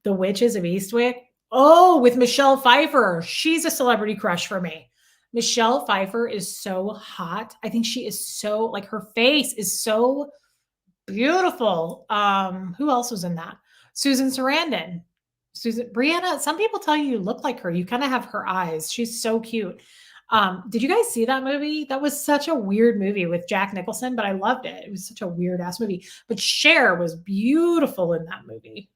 The Witches of Eastwick. Oh, with Michelle Pfeiffer. She's a celebrity crush for me. Michelle Pfeiffer is so hot. I think she is so, her face is so beautiful. Who else was in that? Susan Sarandon. Brianna, some people tell you look like her. You kind of have her eyes. She's so cute. Did you guys see that movie? That was such a weird movie with Jack Nicholson, but I loved it. It was such a weird ass movie. But Cher was beautiful in that movie.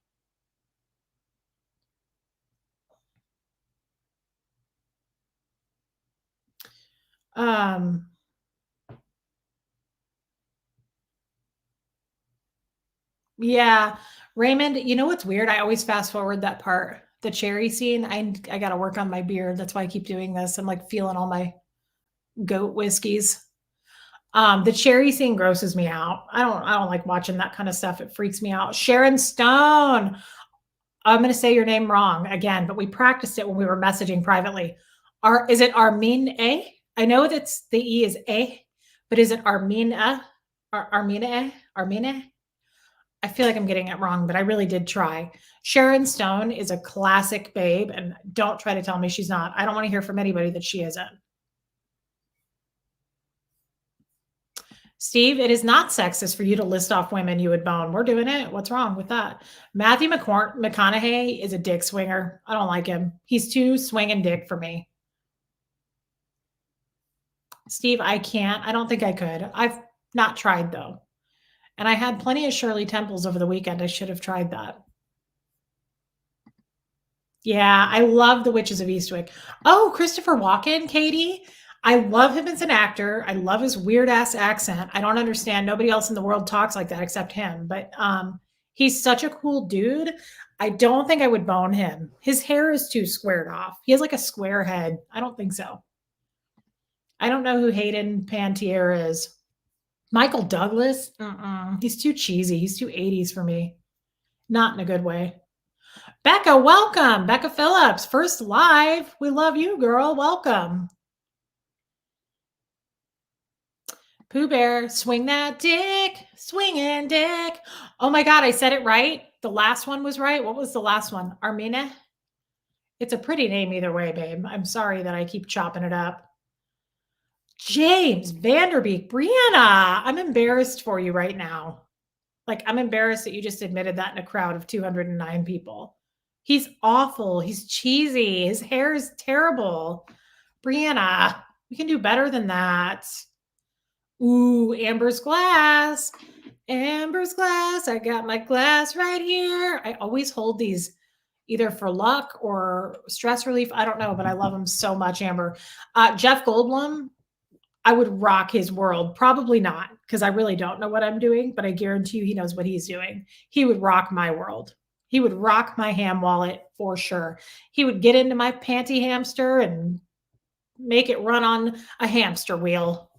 Yeah. Raymond, you know what's weird? I always fast forward that part, the cherry scene. I got to work on my beard. That's why I keep doing this. I'm feeling all my goat whiskeys. The cherry scene grosses me out. I don't like watching that kind of stuff. It freaks me out. Sharon Stone. I'm going to say your name wrong again, but we practiced it when we were messaging privately. Is it Armin A? I know that's the E is A, but is it Armina? Armina? Armina? I feel like I'm getting it wrong, but I really did try. Sharon Stone is a classic babe, and don't try to tell me she's not. I don't want to hear from anybody that she isn't. Steve, it is not sexist for you to list off women you would bone. We're doing it. What's wrong with that? Matthew McConaughey is a dick swinger. I don't like him. He's too swinging dick for me. Steve, I can't. I don't think I could. I've not tried though. And I had plenty of Shirley Temples over the weekend. I should have tried that. Yeah, I love The Witches of Eastwick. Oh, Christopher Walken, Katie. I love him as an actor. I love his weird ass accent. I don't understand. Nobody else in the world talks like that except him. But he's such a cool dude. I don't think I would bone him. His hair is too squared off. He has like a square head. I don't think so. I don't know who Hayden Panettiere is. Michael Douglas? He's too cheesy. He's too 80s for me. Not in a good way. Becca, welcome. Becca Phillips, first live. We love you, girl. Welcome. Pooh Bear, swing that dick, swinging dick. Oh my God, I said it right. The last one was right. What was the last one? Armina? It's a pretty name either way, babe. I'm sorry that I keep chopping it up. James Vanderbeek, Brianna, I'm embarrassed for you right now. Like, I'm embarrassed that you just admitted that in a crowd of 209 people. He's awful. He's cheesy. His hair is terrible. Brianna, we can do better than that. Ooh, Amber's glass. Amber's glass. I got my glass right here. I always hold these either for luck or stress relief. I don't know, but I love them so much, Amber. Jeff Goldblum, I would rock his world. Probably not, because I really don't know what I'm doing, but I guarantee you he knows what he's doing. He would rock my world. He would rock my ham wallet for sure. He would get into my panty hamster and make it run on a hamster wheel.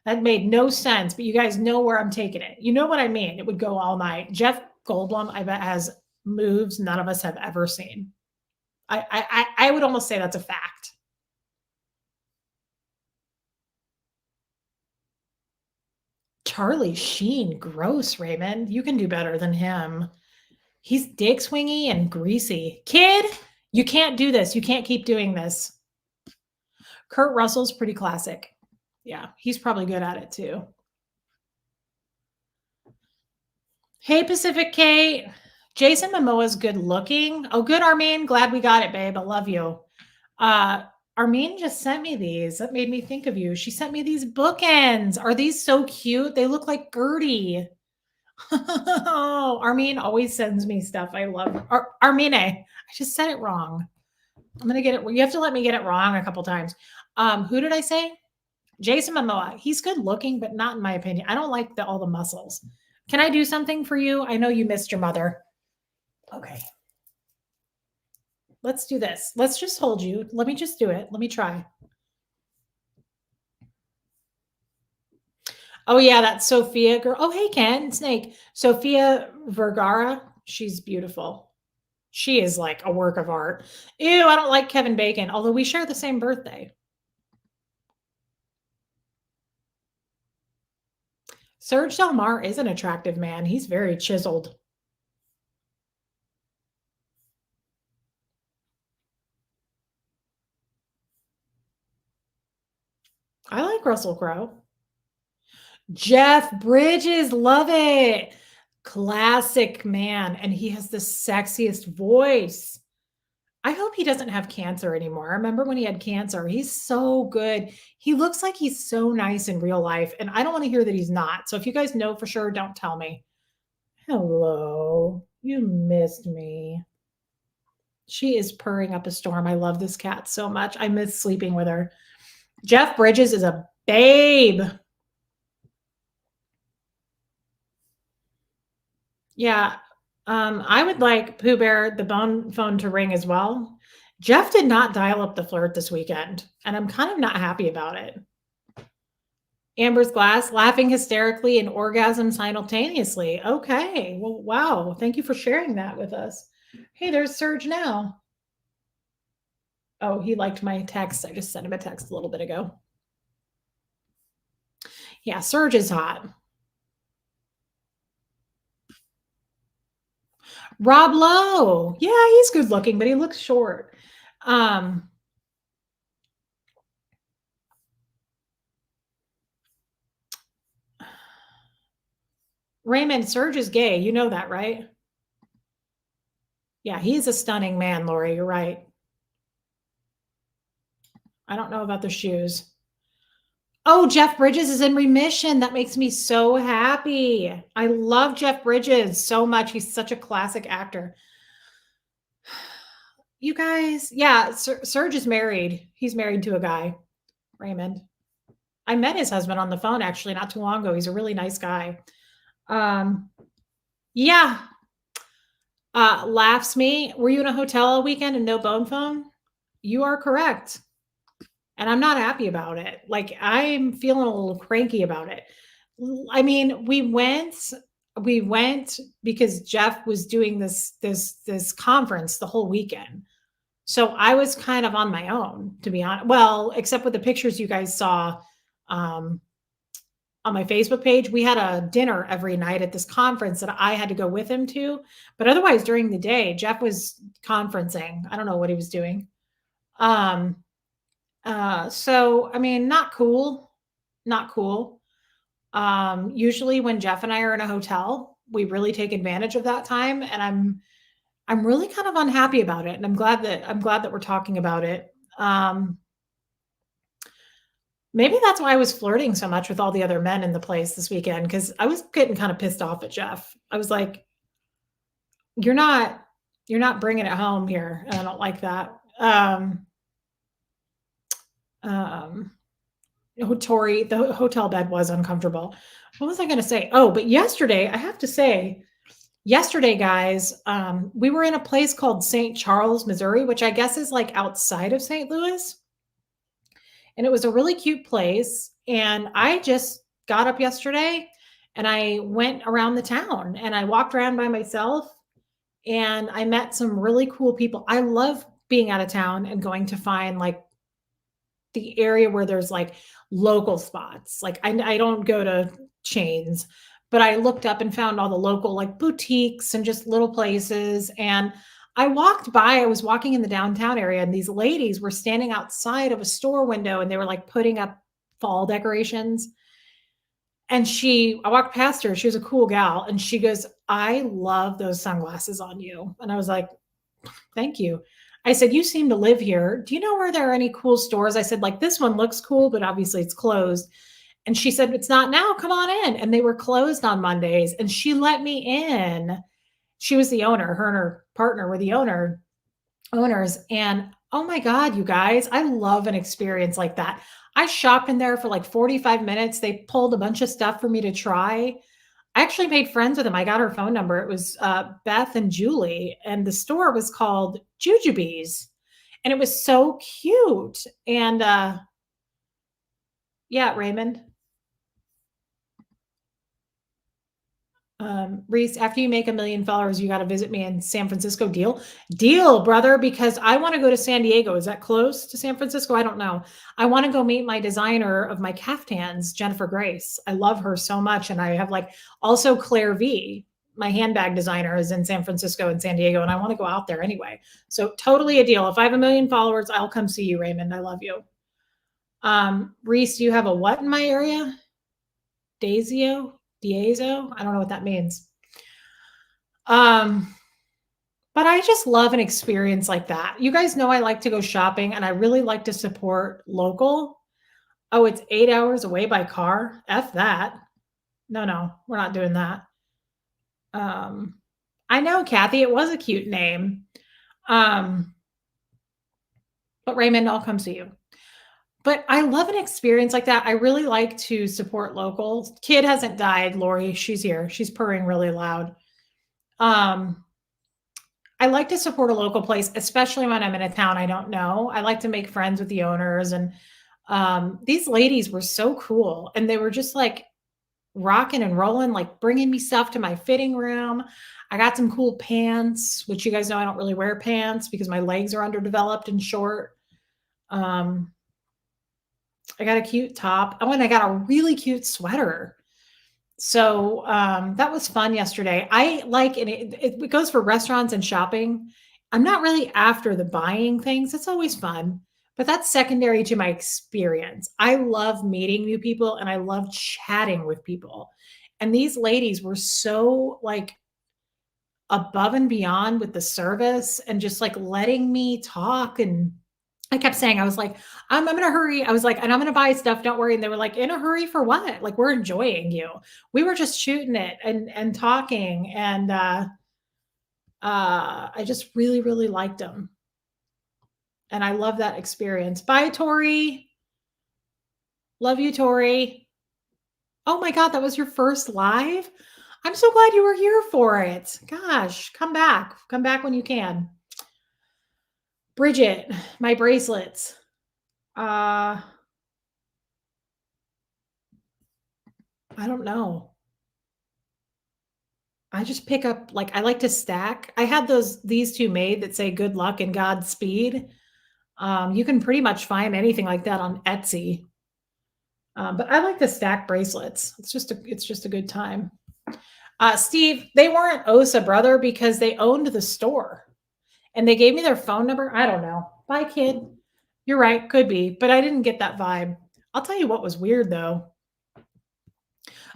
That made no sense, but you guys know where I'm taking it. You know what I mean? It would go all night. Jeff Goldblum, I bet, has moves none of us have ever seen. I would almost say that's a fact. Charlie Sheen, gross, Raymond. You can do better than him. He's dick swingy and greasy. Kid, you can't do this. You can't keep doing this. Kurt Russell's pretty classic. Yeah, he's probably good at it too. Hey, Pacific Kate. Jason Momoa's good looking. Oh, good, Armin. Glad we got it, babe. I love you. Armin just sent me these. That made me think of you. She sent me these bookends. Are these so cute? They look like Gertie. Oh, Armin always sends me stuff. I love Armine. I just said it wrong. I'm gonna get it. You have to let me get it wrong a couple times. Who did I say? Jason Momoa. He's good looking, but not in my opinion. I don't like all the muscles. Can I do something for you? I know you missed your mother. Okay. Let's do this. Let's just hold you. Let me just do it. Let me try. Oh, yeah, that's Sophia girl. Oh, hey, Ken, Snake. Sophia Vergara. She's beautiful. She is like a work of art. Ew, I don't like Kevin Bacon, although we share the same birthday. Serge Delmar is an attractive man. He's very chiseled. I like Russell Crowe. Jeff Bridges, love it. Classic man. And he has the sexiest voice. I hope he doesn't have cancer anymore. I remember when he had cancer. He's so good. He looks like he's so nice in real life. And I don't want to hear that he's not. So if you guys know for sure, don't tell me. Hello. You missed me. She is purring up a storm. I love this cat so much. I miss sleeping with her. Jeff Bridges is a babe. Yeah. I would like Pooh Bear, the bone phone to ring as well. Jeff did not dial up the flirt this weekend, and I'm kind of not happy about it. Amber's glass, laughing hysterically and orgasm simultaneously. Okay. Well, wow. Thank you for sharing that with us. Hey, there's Serge now. Oh, he liked my text. I just sent him a text a little bit ago. Yeah, Serge is hot. Rob Lowe. Yeah, he's good looking, but he looks short. Raymond, Serge is gay. You know that, right? Yeah, he's a stunning man, Lori. You're right. I don't know about the shoes. Oh, Jeff Bridges is in remission. That makes me so happy. I love Jeff Bridges so much. He's such a classic actor. You guys, yeah, Serge is married. He's married to a guy. Raymond. I met his husband on the phone actually not too long ago. He's a really nice guy. Um, yeah, laughs me. Were you in a hotel all weekend and no bone phone? You are correct. And I'm not happy about it. Like, I'm feeling a little cranky about it. I mean, we went because Jeff was doing this conference the whole weekend. So I was kind of on my own, to be honest. Well, except with the pictures you guys saw um, on my Facebook page. We had a dinner every night at this conference that I had to go with him to. But otherwise, during the day, Jeff was conferencing. I don't know what he was doing. Um, so I mean, not cool. Not cool. Usually when Jeff and I are in a hotel, we really take advantage of that time. And I'm really kind of unhappy about it. And I'm glad that we're talking about it. Um, Maybe that's why I was flirting so much with all the other men in the place this weekend because I was getting kind of pissed off at Jeff. I was like, "You're not, you're not bringing it home here, and I don't like that." Um, Tori, the hotel bed was uncomfortable. What was I going to say? Oh, but yesterday, I have to say, yesterday, guys, we were in a place called St. Charles, Missouri, which I guess is like outside of St. Louis. And it was a really cute place. And I just got up yesterday and I went around the town and I walked around by myself and I met some really cool people. I love being out of town and going to find like the area where there's like local spots. Like I don't go to chains, but I looked up and found all the local like boutiques and just little places. And I walked by, I was walking in the downtown area, and these ladies were standing outside of a store window and they were like putting up fall decorations. And I walked past her, she was a cool gal, and she goes, I love those sunglasses on you. And I was like, thank you. I said, "You seem to live here. Do you know where there are any cool stores?" I said, "Like this one looks cool, but obviously it's closed." And she said, "It's not now. Come on in." And they were closed on Mondays. And she let me in. She was the owner. Her and her partner were the owners. And oh my God, you guys, I love an experience like that. I shopped in there for like 45 minutes. They pulled a bunch of stuff for me to try. I actually made friends with them. I got her phone number. It was Beth and Julie, and the store was called Jujubes, and it was so cute. And yeah, Raymond, Reese, after you make 1 million followers, you got to visit me in San Francisco. Deal, brother, because I want to go to San Diego. Is that close to San Francisco? I don't know. I want to go meet my designer of my caftans, Jennifer Grace. I love her so much. And I have like also Claire V, my handbag designer, is in San Francisco and San Diego. And I want to go out there anyway. So totally a deal. If I have 1 million followers, I'll come see you, Raymond. I love you. Reese, do you have a what in my area? Daisio? Diezo? I don't know what that means. Um, but I just love an experience like that. You guys know I like to go shopping and I really like to support local. Oh, it's 8 hours away by car. F that. No, no, we're not doing that. Um, I know, Kathy, it was a cute name. Um, but Raymond, I'll come see you. But I love an experience like that. I really like to support local. Kid hasn't died, Lori. She's here. She's purring really loud. Um, I like to support a local place, especially when I'm in a town I don't know. I like to make friends with the owners. And these ladies were so cool. And they were just like rocking and rolling, like bringing me stuff to my fitting room. I got some cool pants, which you guys know I don't really wear pants because my legs are underdeveloped and short. Um, I got a cute top. Oh, and I got a really cute sweater. So that was fun yesterday. I like, and it goes for restaurants and shopping. I'm not really after the buying things. It's always fun, but that's secondary to my experience. I love meeting new people and I love chatting with people. And these ladies were so like above and beyond with the service and just like letting me talk. And I kept saying, I was like, I'm in a hurry. I was like, and I'm going to buy stuff. Don't worry. And they were like, in a hurry for what? Like, we're enjoying you. We were just shooting it and talking. And I just really, really liked them. And I love that experience. Bye, Tori. Love you, Tori. Oh my God, that was your first live? I'm so glad you were here for it. Gosh, come back. Come back when you can. Bridget, my bracelets. I don't know. I just pick up like I like to stack. I had these two made that say good luck and Godspeed. You can pretty much find anything like that on Etsy. But I like to stack bracelets. It's just a good time. Steve, they weren't OSA, brother, because they owned the store and they gave me their phone number. I don't know. Bye, kid. You're right. Could be, but I didn't get that vibe. I'll tell you what was weird though.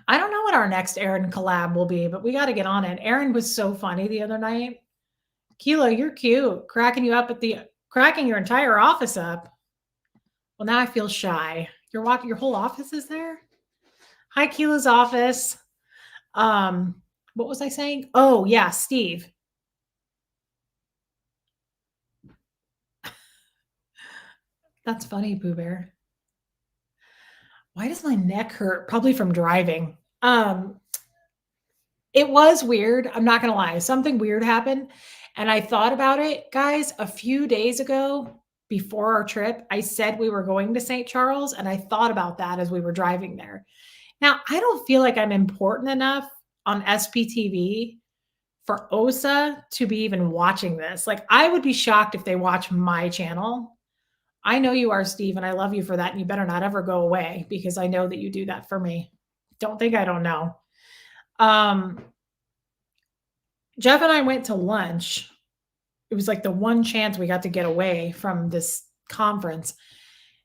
I don't know what our next Aaron collab will be, but we got to get on it. Aaron was so funny the other night. Kilo, you're cute. Cracking your entire office up. Well, now I feel shy. Your whole office is there? Hi, Kilo's office. What was I saying? Oh, yeah, Steve. That's funny, Pooh Bear. Why does my neck hurt? Probably from driving. It was weird. I'm not going to lie. Something weird happened. And I thought about it, guys, a few days ago before our trip. I said we were going to St. Charles, and I thought about that as we were driving there. Now, I don't feel like I'm important enough on SPTV for OSA to be even watching this. Like, I would be shocked if they watch my channel. I know you are, Steve, and I love you for that. And you better not ever go away because I know that you do that for me. Don't think I don't know. Jeff and I went to lunch. It was like the one chance we got to get away from this conference.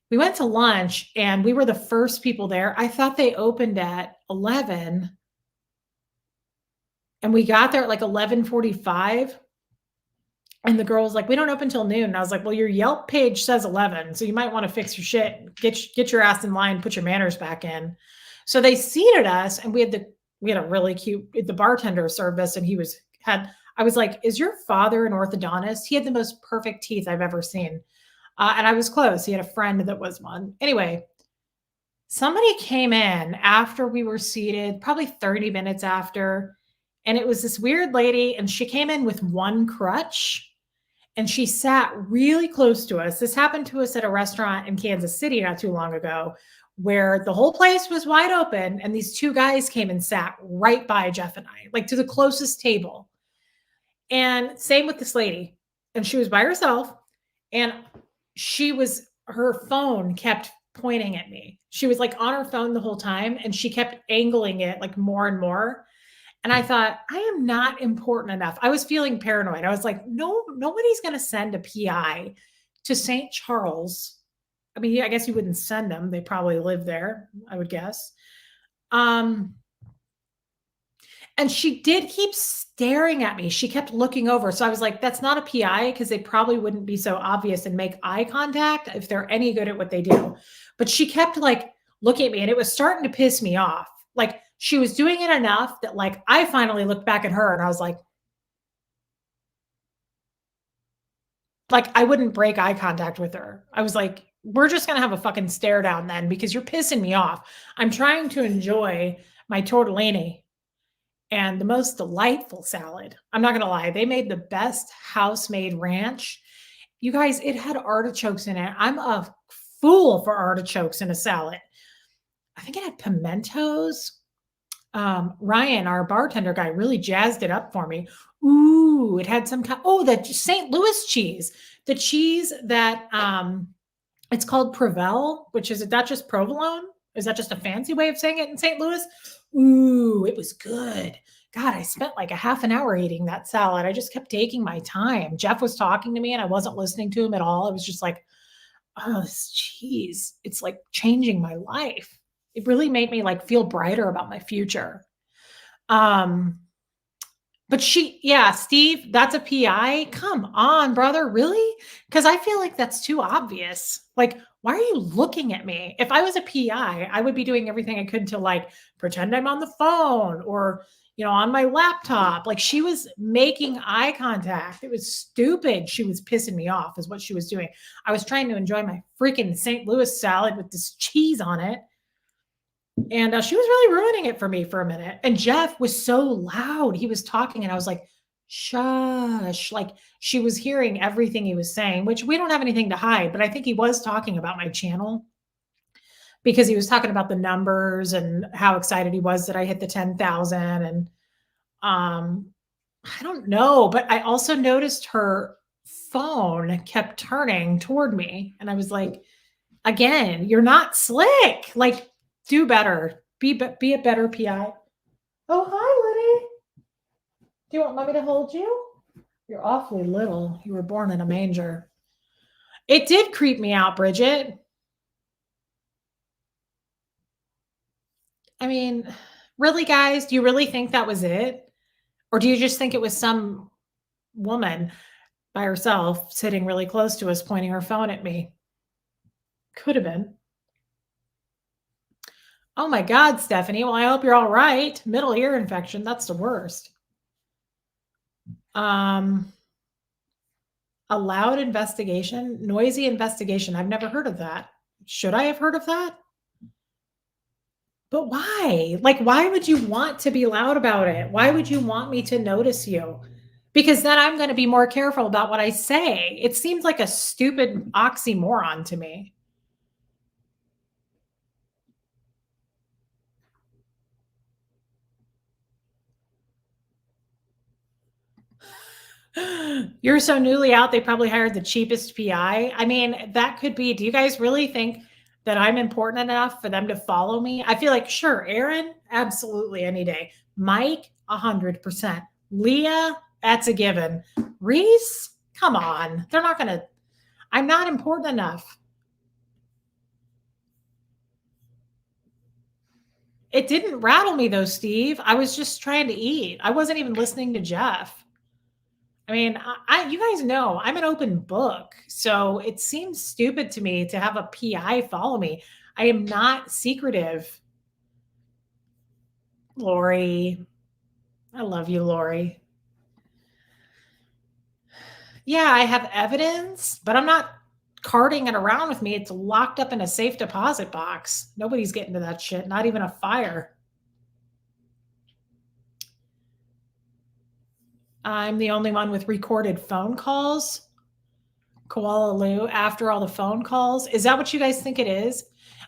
We went to lunch and we were the first people there. I thought they opened at 11 and we got there at like 11:45. And the girl was like, we don't open till noon. And I was like, well, your Yelp page says 11. So you might want to fix your shit, get your ass in line, put your manners back in. So they seated us and we had a really cute, the bartender served us and I was like, is your father an orthodontist? He had the most perfect teeth I've ever seen. And I was close. He had a friend that was one. Anyway, somebody came in after we were seated, probably 30 minutes after. And it was this weird lady. And she came in with one crutch and she sat really close to us. This happened to us at a restaurant in Kansas City not too long ago where the whole place was wide open. And these two guys came and sat right by Jeff and I, like to the closest table. And same with this lady. And she was by herself. And her phone kept pointing at me. She was like on her phone the whole time. And she kept angling it like more and more. And I thought, I am not important enough. I was feeling paranoid. I was like, no, nobody's going to send a PI to St. Charles. I mean, I guess you wouldn't send them. They probably live there, I would guess. And she did keep staring at me. She kept looking over. So I was like, that's not a PI because they probably wouldn't be so obvious and make eye contact if they're any good at what they do. But she kept like looking at me and it was starting to piss me off. Like she was doing it enough that like I finally looked back at her and I was like I wouldn't break eye contact with her. I was like, we're just going to have a fucking stare down then because you're pissing me off. I'm trying to enjoy my tortellini and the most delightful salad. I'm not going to lie. They made the best house-made ranch. You guys, it had artichokes in it. I'm a fool for artichokes in a salad. I think it had pimentos. Ryan, our bartender guy, really jazzed it up for me. Ooh, it had some kind. Oh, the St. Louis cheese, the cheese that it's called Provel, which is that just provolone? Is that just a fancy way of saying it in St. Louis? Ooh, it was good. God, I spent like a half an hour eating that salad. I just kept taking my time. Jeff was talking to me and I wasn't listening to him at all. I was just like, oh, this cheese, it's like changing my life. It really made me like feel brighter about my future. But Steve, that's a PI. Come on, brother. Really? Because I feel like that's too obvious. Like, why are you looking at me? If I was a PI, I would be doing everything I could to like pretend I'm on the phone or, on my laptop. Like she was making eye contact. It was stupid. She was pissing me off is what she was doing. I was trying to enjoy my freaking St. Louis salad with this cheese on it. And she was really ruining it for me for a minute. And Jeff was so loud. He was talking, and I was like, shush. Like she was hearing everything he was saying, which we don't have anything to hide, but I think he was talking about my channel because he was talking about the numbers and how excited he was that I hit the 10,000. And um, I don't know, but I also noticed her phone kept turning toward me. And I was like, again, you're not slick. Like, do better. Be a better PI. Oh, hi, Liddy. Do you want mommy to hold you? You're awfully little. You were born in a manger. It did creep me out, Bridget. I mean, really, guys, do you really think that was it? Or do you just think it was some woman by herself sitting really close to us pointing her phone at me? Could have been. Oh my God, Stephanie. Well, I hope you're all right. Middle ear infection, that's the worst. Um, a loud investigation, noisy investigation. I've never heard of that. Should I have heard of that? But why? Like, why would you want to be loud about it? Why would you want me to notice you? Because then I'm going to be more careful about what I say. It seems like a stupid oxymoron to me. You're so newly out, they probably hired the cheapest PI. I mean, that could be. Do you guys really think that I'm important enough for them to follow me? I feel like, sure, Aaron, absolutely any day. Mike, 100%. Leah, that's a given. Reese, come on. They're not going to, I'm not important enough. It didn't rattle me though, Steve. I was just trying to eat. I wasn't even listening to Jeff. I mean, you guys know I'm an open book, so it seems stupid to me to have a PI follow me. I am not secretive, Lori. I love you, Lori. Yeah, I have evidence, but I'm not carting it around with me. It's locked up in a safe deposit box. Nobody's getting to that shit, not even a fire. I'm the only one with recorded phone calls. Koala Lou after all the phone calls. Is that what you guys think it is?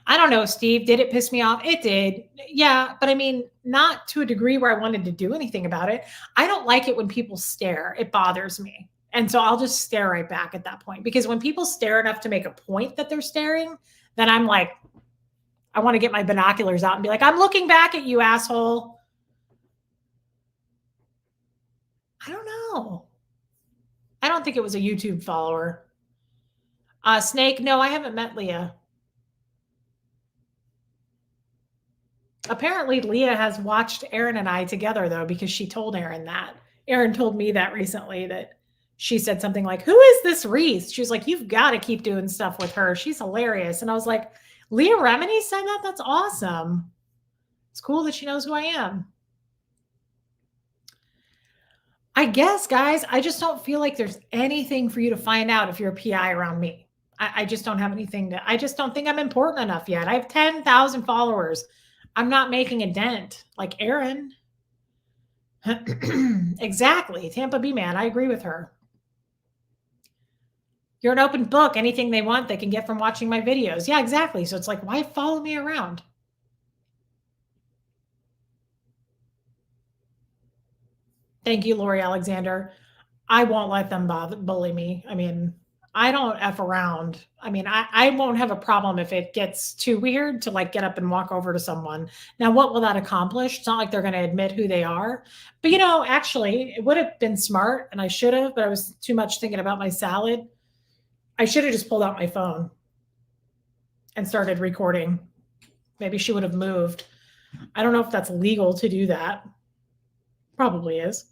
I don't know, Steve. Did it piss me off? It did. Yeah, but I mean, not to a degree where I wanted to do anything about it. I don't like it when people stare. It bothers me. And so I'll just stare right back at that point because when people stare enough to make a point that they're staring, then I'm like, I want to get my binoculars out and be like, I'm looking back at you, asshole. I don't know. I don't think it was a YouTube follower. Snake, no, I haven't met Leah. Apparently, Leah has watched Aaron and I together, though, because she told Aaron that. Aaron told me that recently that she said something like, "Who is this Reese?" She was like, "You've got to keep doing stuff with her. She's hilarious." And I was like, Leah Remini said that? That's awesome. It's cool that she knows who I am. I guess, guys, I just don't feel like there's anything for you to find out if you're a PI around me. I just don't have anything to, I just don't think I'm important enough yet. I have 10,000 followers. I'm not making a dent like Aaron. Exactly. Tampa B man. I agree with her. You're an open book. Anything they want, they can get from watching my videos. Yeah, exactly. So it's like, why follow me around? Thank you, Lori Alexander. I won't let them bully me. I mean, I don't F around. I mean, I won't have a problem if it gets too weird to like get up and walk over to someone. Now, what will that accomplish? It's not like they're going to admit who they are. But, you know, actually, it would have been smart and I should have, but I was too much thinking about my salad. I should have just pulled out my phone and started recording. Maybe she would have moved. I don't know if that's legal to do that. Probably is.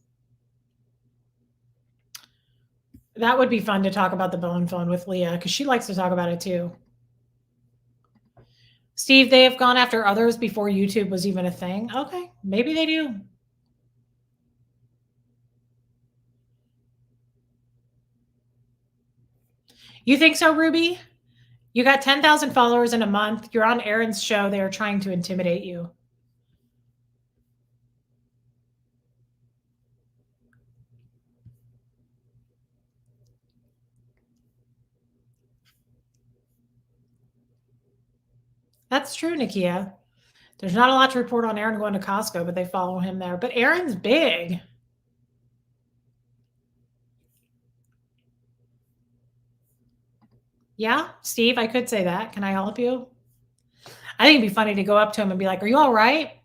That would be fun to talk about the bone phone with Leah because she likes to talk about it too. Steve, they have gone after others before YouTube was even a thing. Okay, maybe they do. You think so, Ruby? You got 10,000 followers in a month. You're on Aaron's show. They are trying to intimidate you. That's true, Nakia. There's not a lot to report on Aaron going to Costco, but they follow him there. But Aaron's big. Yeah, Steve, I could say that. Can I help you? I think it'd be funny to go up to him and be like, "Are you all right?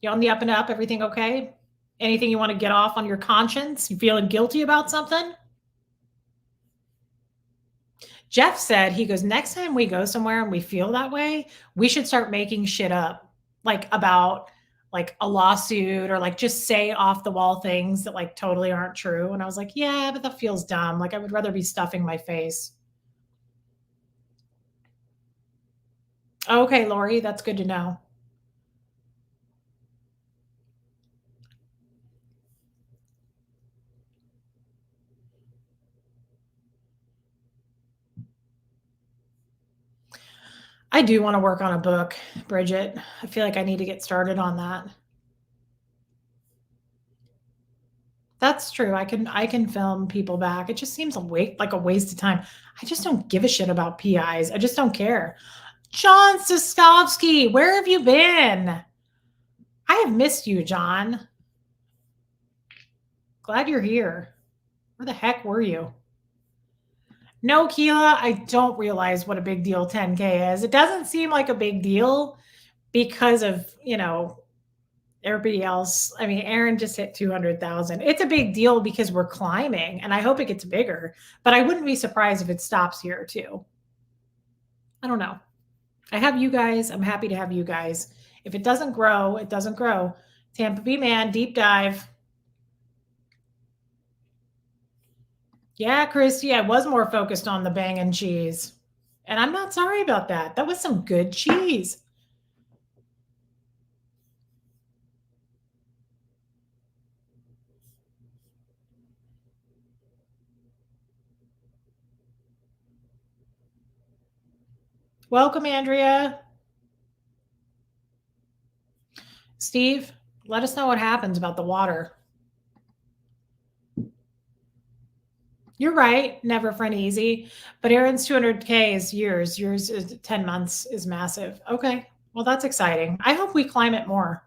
You on the up and up? Everything okay? Anything you want to get off on your conscience? You feeling guilty about something?" Jeff said, he goes, "Next time we go somewhere and we feel that way, we should start making shit up, like about like a lawsuit or like just say off the wall things that like totally aren't true." And I was like, "Yeah, but that feels dumb. Like I would rather be stuffing my face." Okay, Lori, that's good to know. I do want to work on a book, Bridget. I feel like I need to get started on that. That's true. I can film people back. It just seems like a waste of time. I just don't give a shit about PIs. I just don't care. John Soskovsky, where have you been? I have missed you, John. Glad you're here. Where the heck were you? No, Keela, I don't realize what a big deal 10K is. It doesn't seem like a big deal because of, everybody else. I mean, Aaron just hit 200,000. It's a big deal because we're climbing and I hope it gets bigger, but I wouldn't be surprised if it stops here too. I don't know. I have you guys. I'm happy to have you guys. If it doesn't grow, it doesn't grow. Tampa Bay man, deep dive. Yeah, Christy, I was more focused on the bang and cheese. And I'm not sorry about that. That was some good cheese. Welcome, Andrea. Steve, let us know what happens about the water. You're right, never friend easy. But Aaron's 200K is years. Yours is 10 months is massive. Okay. Well, that's exciting. I hope we climb it more.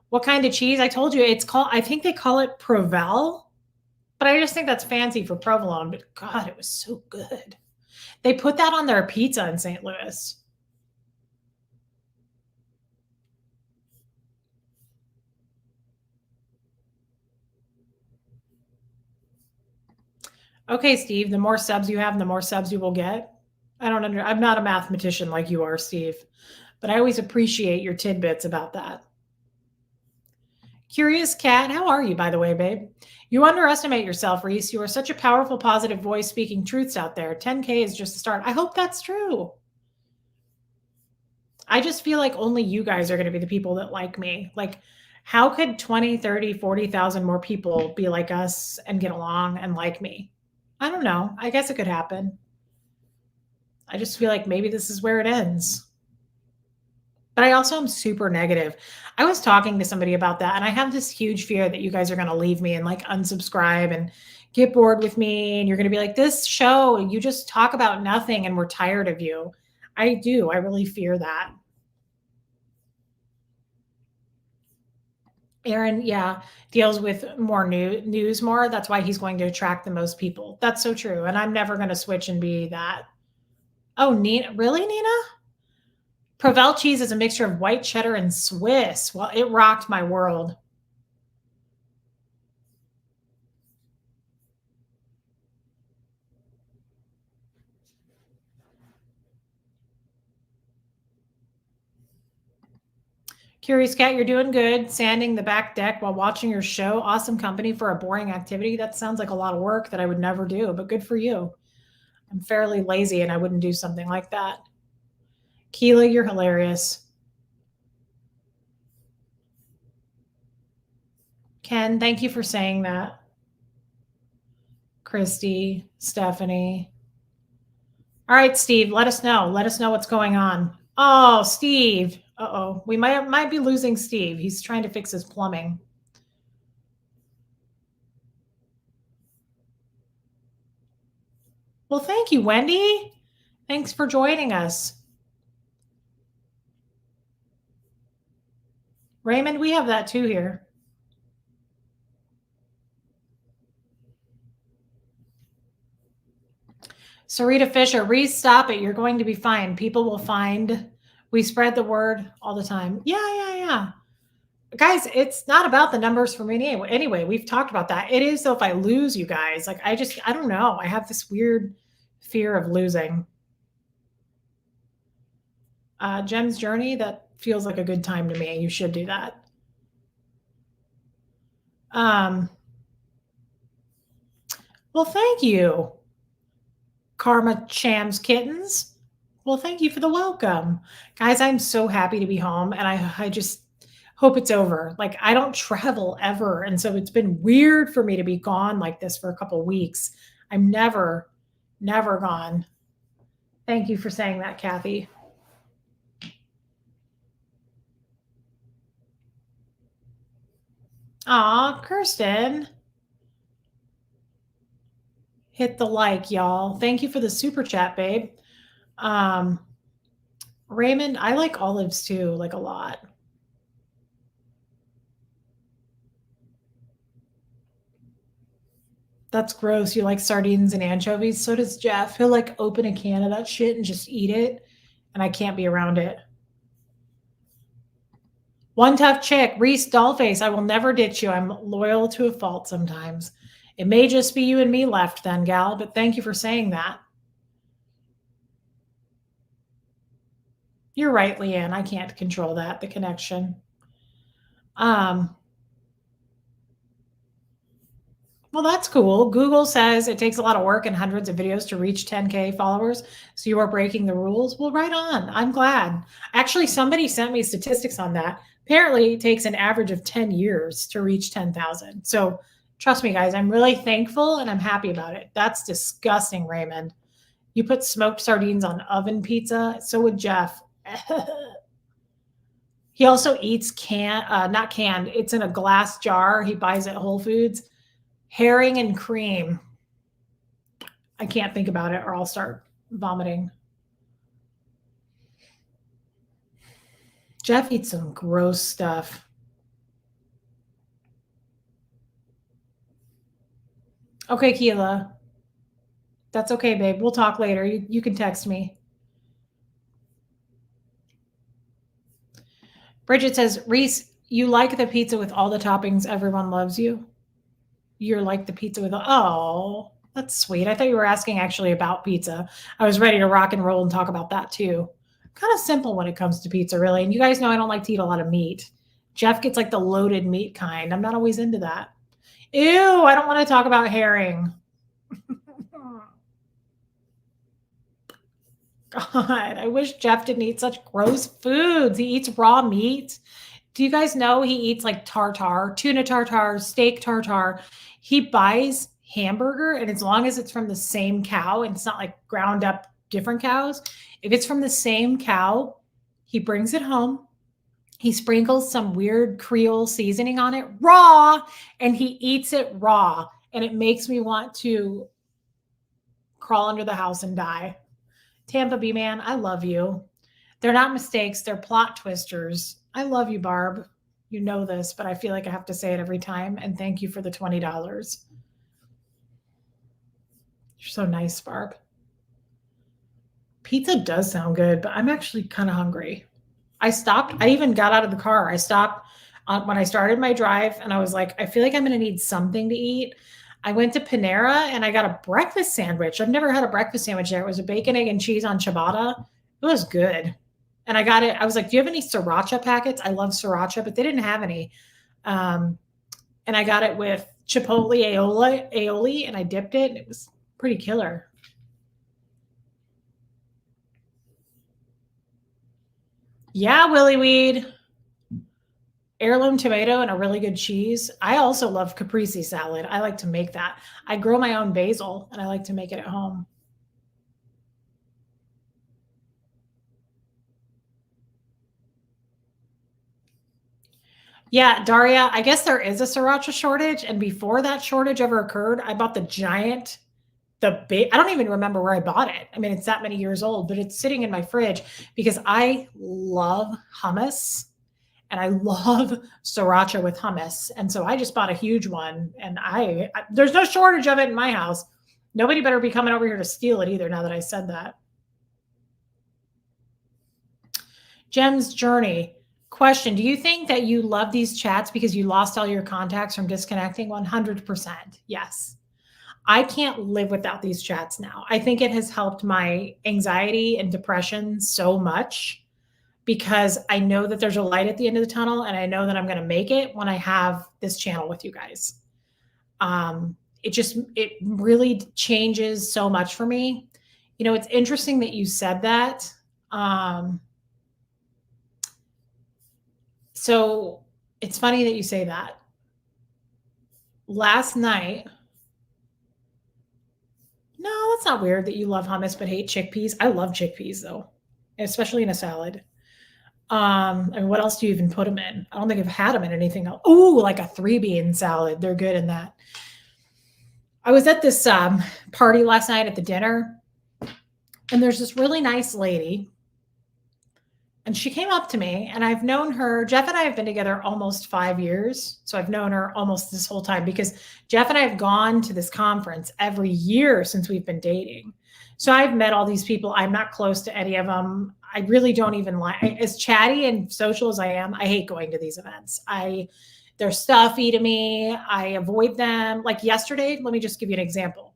What kind of cheese? I told you it's called, I think they call it Provel, but I just think that's fancy for provolone. But God, it was so good. They put that on their pizza in St. Louis. Okay, Steve, the more subs you have, the more subs you will get. I'm not a mathematician like you are, Steve, but I always appreciate your tidbits about that. Curious Cat, how are you, by the way, babe? You underestimate yourself, Reese. You are such a powerful, positive voice speaking truths out there. 10K is just a start. I hope that's true. I just feel like only you guys are going to be the people that like me. Like, how could 20, 30, 40,000 more people be like us and get along and like me? I don't know. I guess it could happen. I just feel like maybe this is where it ends. But I also am super negative. I was talking to somebody about that, and I have this huge fear that you guys are going to leave me and like unsubscribe and get bored with me. And you're going to be like, this show, you just talk about nothing and we're tired of you. I do. I really fear that. Aaron, yeah, deals with more news more. That's why he's going to attract the most people. That's so true. And I'm never going to switch and be that. Oh, Nina, really, Nina? Provel cheese is a mixture of white cheddar and Swiss. Well, it rocked my world. Curious Cat, you're doing good. Sanding the back deck while watching your show. Awesome company for a boring activity. That sounds like a lot of work that I would never do, but good for you. I'm fairly lazy and I wouldn't do something like that. Keela, you're hilarious. Ken, thank you for saying that. Christy, Stephanie. All right, Steve, let us know. Let us know what's going on. Oh, Steve. Uh-oh. We might be losing Steve. He's trying to fix his plumbing. Well, thank you, Wendy. Thanks for joining us. Raymond, we have that too here. Sarita Fisher, Reese, stop it. You're going to be fine. People will find. We spread the word all the time. Yeah. Guys, it's not about the numbers for me anyway. We've talked about that. It is though if I lose you guys. Like I don't know. I have this weird fear of losing. Jem's Journey, that feels like a good time to me. You should do that. Well, thank you. Karma Chams Kittens. Well, thank you for the welcome. Guys, I'm so happy to be home and I just hope it's over. Like I don't travel ever and so it's been weird for me to be gone like this for a couple weeks. I'm never gone. Thank you for saying that, Kathy. Aw, Kirsten. Hit the like, y'all. Thank you for the super chat, babe. Um, Raymond, I like olives too, like a lot. That's gross. You like sardines and anchovies. So does Jeff. He'll like open a can of that shit and just eat it. And I can't be around it. One tough chick, Reese Dollface. I will never ditch you. I'm loyal to a fault sometimes. It may just be you and me left then, gal, but thank you for saying that. You're right, Leanne. I can't control that, the connection. Um, Well, that's cool. Google says it takes a lot of work and hundreds of videos to reach 10K followers. So you are breaking the rules. Well, right on. I'm glad. Actually, somebody sent me statistics on that. Apparently, it takes an average of 10 years to reach 10,000. So trust me, guys, I'm really thankful and I'm happy about it. That's disgusting, Raymond. You put smoked sardines on oven pizza. So would Jeff. He also eats not canned. It's in a glass jar. He buys at Whole Foods. Herring and cream. I can't think about it or I'll start vomiting. Jeff eats some gross stuff. Okay, Keela. That's okay, babe. We'll talk later. You can text me. Bridget says, Reese, you like the pizza with all the toppings. Everyone loves you. You're like the pizza with, oh, that's sweet. I thought you were asking actually about pizza. I was ready to rock and roll and talk about that too. Kind of simple when it comes to pizza, really. And you guys know I don't like to eat a lot of meat. Jeff gets like the loaded meat kind. I'm not always into that. Ew, I don't want to talk about herring. God, I wish Jeff didn't eat such gross foods. He eats raw meat. Do you guys know he eats like tartar, tuna tartar, steak tartar? He buys hamburger, and as long as it's from the same cow and it's not like ground up different cows, if it's from the same cow, he brings it home. He sprinkles some weird Creole seasoning on it raw, and he eats it raw. And it makes me want to crawl under the house and die. Tampa B man, I love you. They're not mistakes, they're plot twisters. I love you, Barb. You know this, but I feel like I have to say it every time. And thank you for the $20. You're so nice, Barb. Pizza does sound good, but I'm actually kind of hungry. I stopped. I even got out of the car. I stopped when I started my drive and I was like, I feel like I'm going to need something to eat. I went to Panera and I got a breakfast sandwich. I've never had a breakfast sandwich there. It was a bacon, egg, and cheese on ciabatta. It was good. And I got it. I was like, do you have any sriracha packets? I love sriracha, but they didn't have any. And I got it with chipotle aioli, and I dipped it. And it was pretty killer. Yeah, Willy Weed. Heirloom tomato and a really good cheese. I also love caprese salad. I like to make that. I grow my own basil and I like to make it at home. Yeah, Daria, I guess there is a sriracha shortage. And before that shortage ever occurred, I bought the giant, the big, I don't even remember where I bought it. I mean, it's that many years old, but it's sitting in my fridge because I love hummus and I love sriracha with hummus. And so I just bought a huge one and there's no shortage of it in my house. Nobody better be coming over here to steal it either now that I said that. Jem's journey. Question. Do you think that you love these chats because you lost all your contacts from disconnecting? 100%. Yes. I can't live without these chats now. I think it has helped my anxiety and depression so much because I know that there's a light at the end of the tunnel and I know that I'm going to make it when I have this channel with you guys. It really changes so much for me. You know, it's interesting that you said that. So it's funny that you say that. Last night, no, that's not weird that you love hummus but hate chickpeas. I love chickpeas though, especially in a salad. And what else do you even put them in? I don't think I've had them in anything else. Oh, like a 3-bean salad. They're good in that. I was at this party last night at the dinner, and there's this really nice lady. And she came up to me, and I've known her. Jeff and I have been together almost 5 years. So I've known her almost this whole time because Jeff and I have gone to this conference every year since we've been dating. So I've met all these people. I'm not close to any of them. I really don't even like, as chatty and social as I am, I hate going to these events. They're stuffy to me. I avoid them. Like yesterday, let me just give you an example.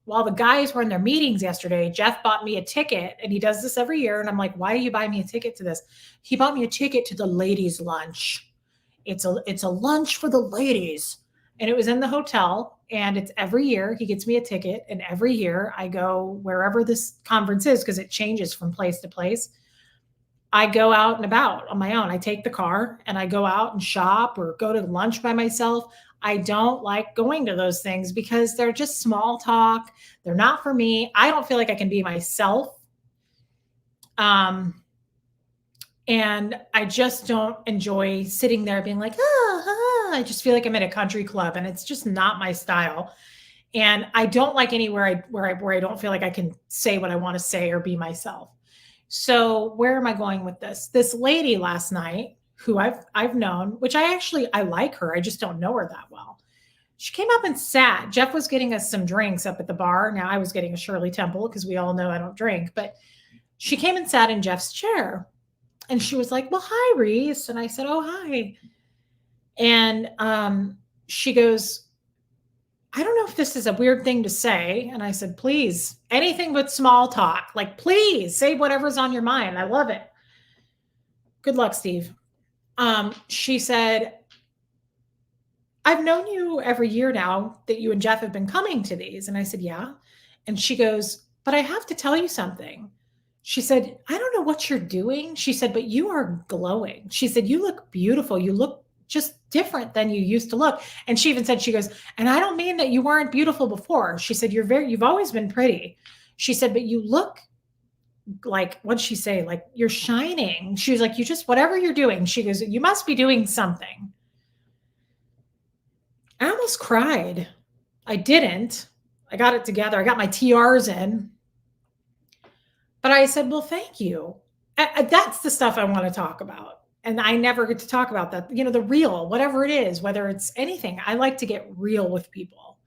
While the guys were in their meetings yesterday, Jeff bought me a ticket, and he does this every year. And I'm like, why do you buy me a ticket to this? He bought me a ticket to the ladies' lunch. It's a lunch for the ladies. And it was in the hotel, and it's every year he gets me a ticket. And every year I go wherever this conference is, because it changes from place to place. I go out and about on my own. I take the car and I go out and shop or go to lunch by myself. I don't like going to those things because they're just small talk. They're not for me. I don't feel like I can be myself. And I just don't enjoy sitting there being like, I just feel like I'm in a country club, and it's just not my style. And I don't like anywhere where I don't feel like I can say what I want to say or be myself. So where am I going with this? This lady last night, who I've known, which I like her. I just don't know her that well. She came up and sat. Jeff was getting us some drinks up at the bar. Now I was getting a Shirley Temple because we all know I don't drink, but she came and sat in Jeff's chair. And she was like, well, hi, Reese. And I said, oh, hi. And she goes, I don't know if this is a weird thing to say. And I said, please, anything but small talk. Like, please say whatever's on your mind. I love it. Good luck, Steve. She said, I've known you every year now that you and Jeff have been coming to these. And I said, yeah. And she goes, but I have to tell you something. She said, I don't know what you're doing. She said, but you are glowing. She said, you look beautiful. You look just different than you used to look. And she even said, she goes, and I don't mean that you weren't beautiful before. She said, you've always been pretty. She said, but you look like, what'd she say? Like, you're shining. She was like, you just, whatever you're doing. She goes, you must be doing something. I almost cried. I didn't. I got it together. I got my TRs in. But I said, well, thank you. That's the stuff I want to talk about. And I never get to talk about that. You know, the real, whatever it is, whether it's anything, I like to get real with people.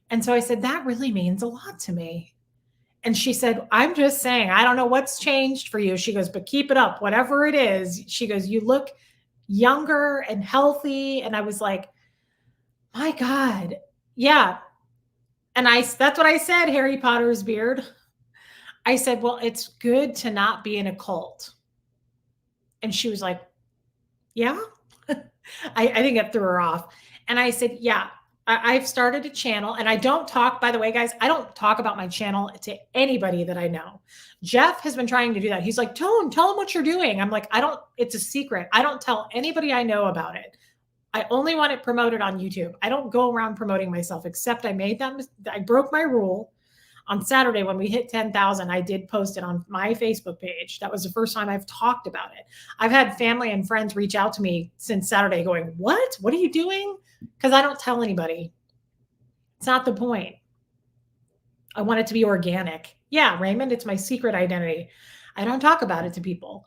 And so I said, that really means a lot to me. And she said, I'm just saying, I don't know what's changed for you. She goes, but keep it up, whatever it is. She goes, you look younger and healthy. And I was like, my God. Yeah. And that's what I said, Harry Potter's beard. I said, well, it's good to not be in a cult. And she was like, yeah. I think it threw her off. And I said, yeah, I've started a channel, and I don't talk, by the way, guys, I don't talk about my channel to anybody that I know. Jeff has been trying to do that. He's like, tell him what you're doing. I'm like, it's a secret. I don't tell anybody I know about it. I only want it promoted on YouTube. I don't go around promoting myself, except I broke my rule. On Saturday, when we hit 10,000, I did post it on my Facebook page. That was the first time I've talked about it. I've had family and friends reach out to me since Saturday going, "What? What are you doing?" Because I don't tell anybody. It's not the point. I want it to be organic. Yeah, Raymond, it's my secret identity. I don't talk about it to people.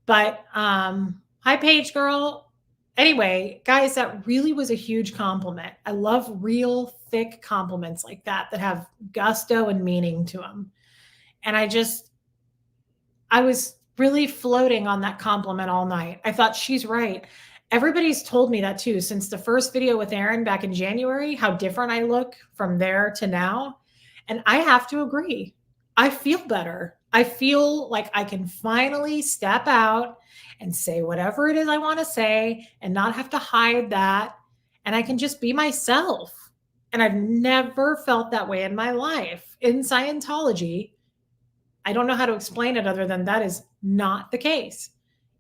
But hi Paige girl. Anyway, guys, that really was a huge compliment. I love real thick compliments like that have gusto and meaning to them. And I was really floating on that compliment all night. I thought she's right. Everybody's told me that too since the first video with Aaron back in January, how different I look from there to now. And I have to agree. I feel better. I feel like I can finally step out and say whatever it is I want to say and not have to hide that. And I can just be myself. And I've never felt that way in my life. In Scientology, I don't know how to explain it other than that is not the case.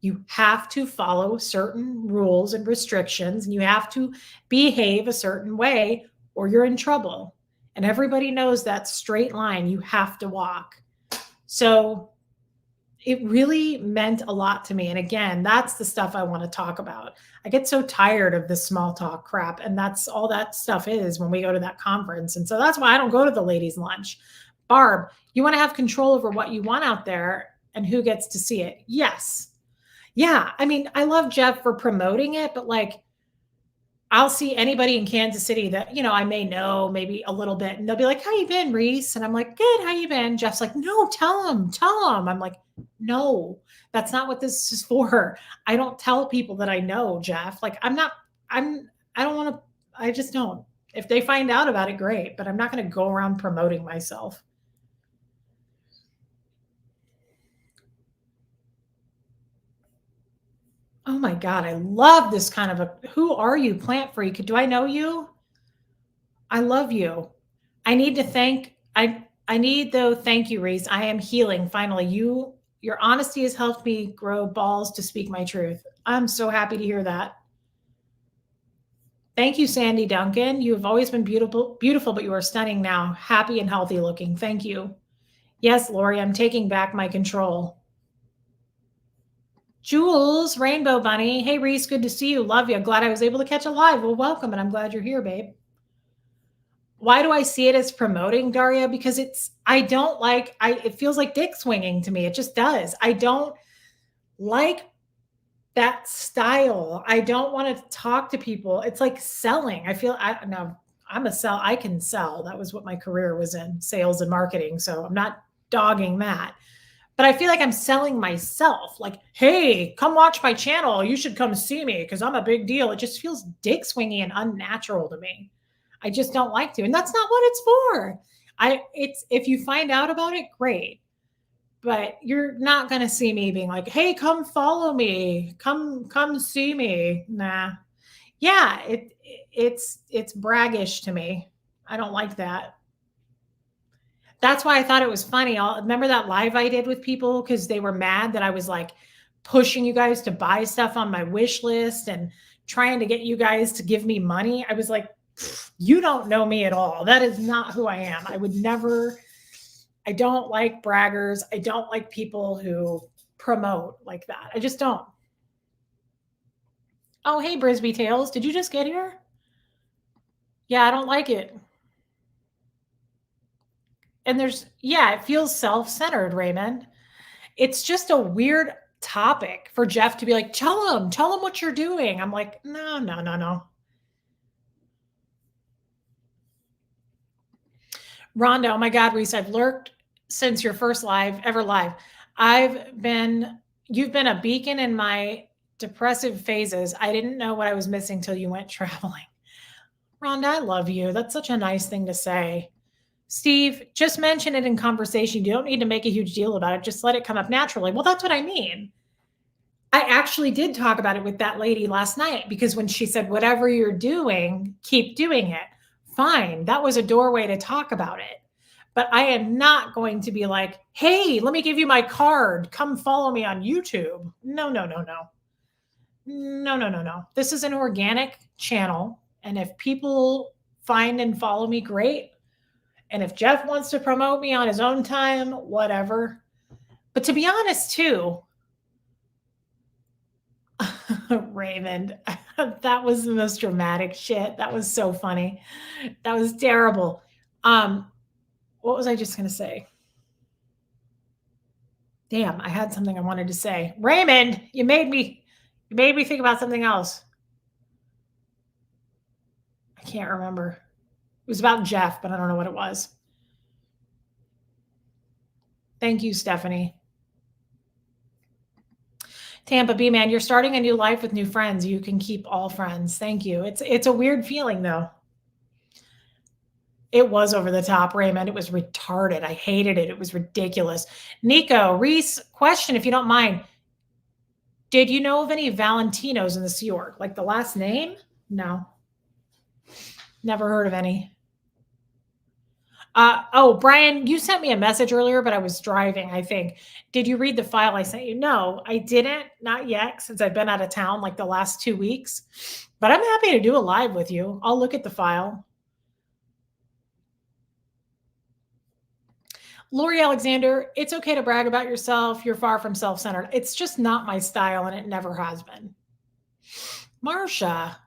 You have to follow certain rules and restrictions, and you have to behave a certain way, or you're in trouble. And everybody knows that straight line you have to walk. So it really meant a lot to me. And again, that's the stuff I want to talk about. I get so tired of this small talk crap. And that's all that stuff is when we go to that conference. And so that's why I don't go to the ladies' lunch. Barb, you want to have control over what you want out there and who gets to see it. Yes. Yeah. I mean, I love Jeff for promoting it, but like, I'll see anybody in Kansas City that, I may know maybe a little bit, and they'll be like, "How you been, Reese?" And I'm like, "Good. How you been?" Jeff's like, "No, tell him, tell him." I'm like, "No, that's not what this is for. I don't tell people that I know, Jeff. Like, I don't want to, I just don't. If they find out about it, great, but I'm not going to go around promoting myself." Oh my God, I love this kind of who are you, plant freak? Do I know you? I love you. I need to thank I need though thank you, Reese. I am healing finally. Your honesty has helped me grow balls to speak my truth. I'm so happy to hear that. Thank you, Sandy Duncan. You have always been beautiful, but you are stunning now. Happy and healthy looking. Thank you. Yes, Lori, I'm taking back my control. Jules, Rainbow Bunny. Hey, Reese, good to see you. Love you. Glad I was able to catch a live. Well, welcome, and I'm glad you're here, babe. Why do I see it as promoting, Daria? Because I don't like, it feels like dick swinging to me. It just does. I don't like that style. I don't want to talk to people. It's like selling. No, I can sell. That was what my career was in, sales and marketing. So I'm not dogging that. But I feel like I'm selling myself. Like, hey, come watch my channel. You should come see me because I'm a big deal. It just feels dick swingy and unnatural to me. I just don't like to. And that's not what it's for. It's if you find out about it, great. But you're not going to see me being like, "Hey, come follow me. Come see me." Nah. Yeah, it's braggish to me. I don't like that. That's why I thought it was funny. Remember that live I did with people because they were mad that I was like pushing you guys to buy stuff on my wish list and trying to get you guys to give me money. I was like, you don't know me at all. That is not who I am. I don't like braggers. I don't like people who promote like that. I just don't. Oh, hey, Brisby Tales. Did you just get here? Yeah, I don't like it. And it feels self-centered, Raymond. It's just a weird topic for Jeff to be like, tell him what you're doing. I'm like, no, no, no, no. Rhonda, oh my God, Reese, I've lurked since your first ever live. You've been a beacon in my depressive phases. I didn't know what I was missing till you went traveling. Rhonda, I love you. That's such a nice thing to say. Steve, just mention it in conversation. You don't need to make a huge deal about it. Just let it come up naturally. Well, that's what I mean. I actually did talk about it with that lady last night because when she said, whatever you're doing, keep doing it. Fine. That was a doorway to talk about it. But I am not going to be like, hey, let me give you my card. Come follow me on YouTube. No, no, no, no. No, no, no, no. This is an organic channel. And if people find and follow me, great. And if Jeff wants to promote me on his own time, whatever. But to be honest, too, Raymond, that was the most dramatic shit. That was so funny. That was terrible. Um, what was I just gonna say? Damn, I had something I wanted to say. Raymond, you made me think about something else. I can't remember. It was about Jeff, but I don't know what it was. Thank you, Stephanie. Tampa B man, you're starting a new life with new friends. You can keep all friends. Thank you. It's a weird feeling though. It was over the top, Raymond. It was retarded. I hated it. It was ridiculous. Nico, Reese, question if you don't mind. Did you know of any Valentinos in the Sea Org? Like the last name? No. Never heard of any. Oh, Brian, you sent me a message earlier, but I was driving, I think. Did you read the file I sent you? No, I didn't. Not yet, since I've been out of town like the last 2 weeks. But I'm happy to do a live with you. I'll look at the file. Lori Alexander, it's okay to brag about yourself. You're far from self centered. It's just not my style, and it never has been. Marsha,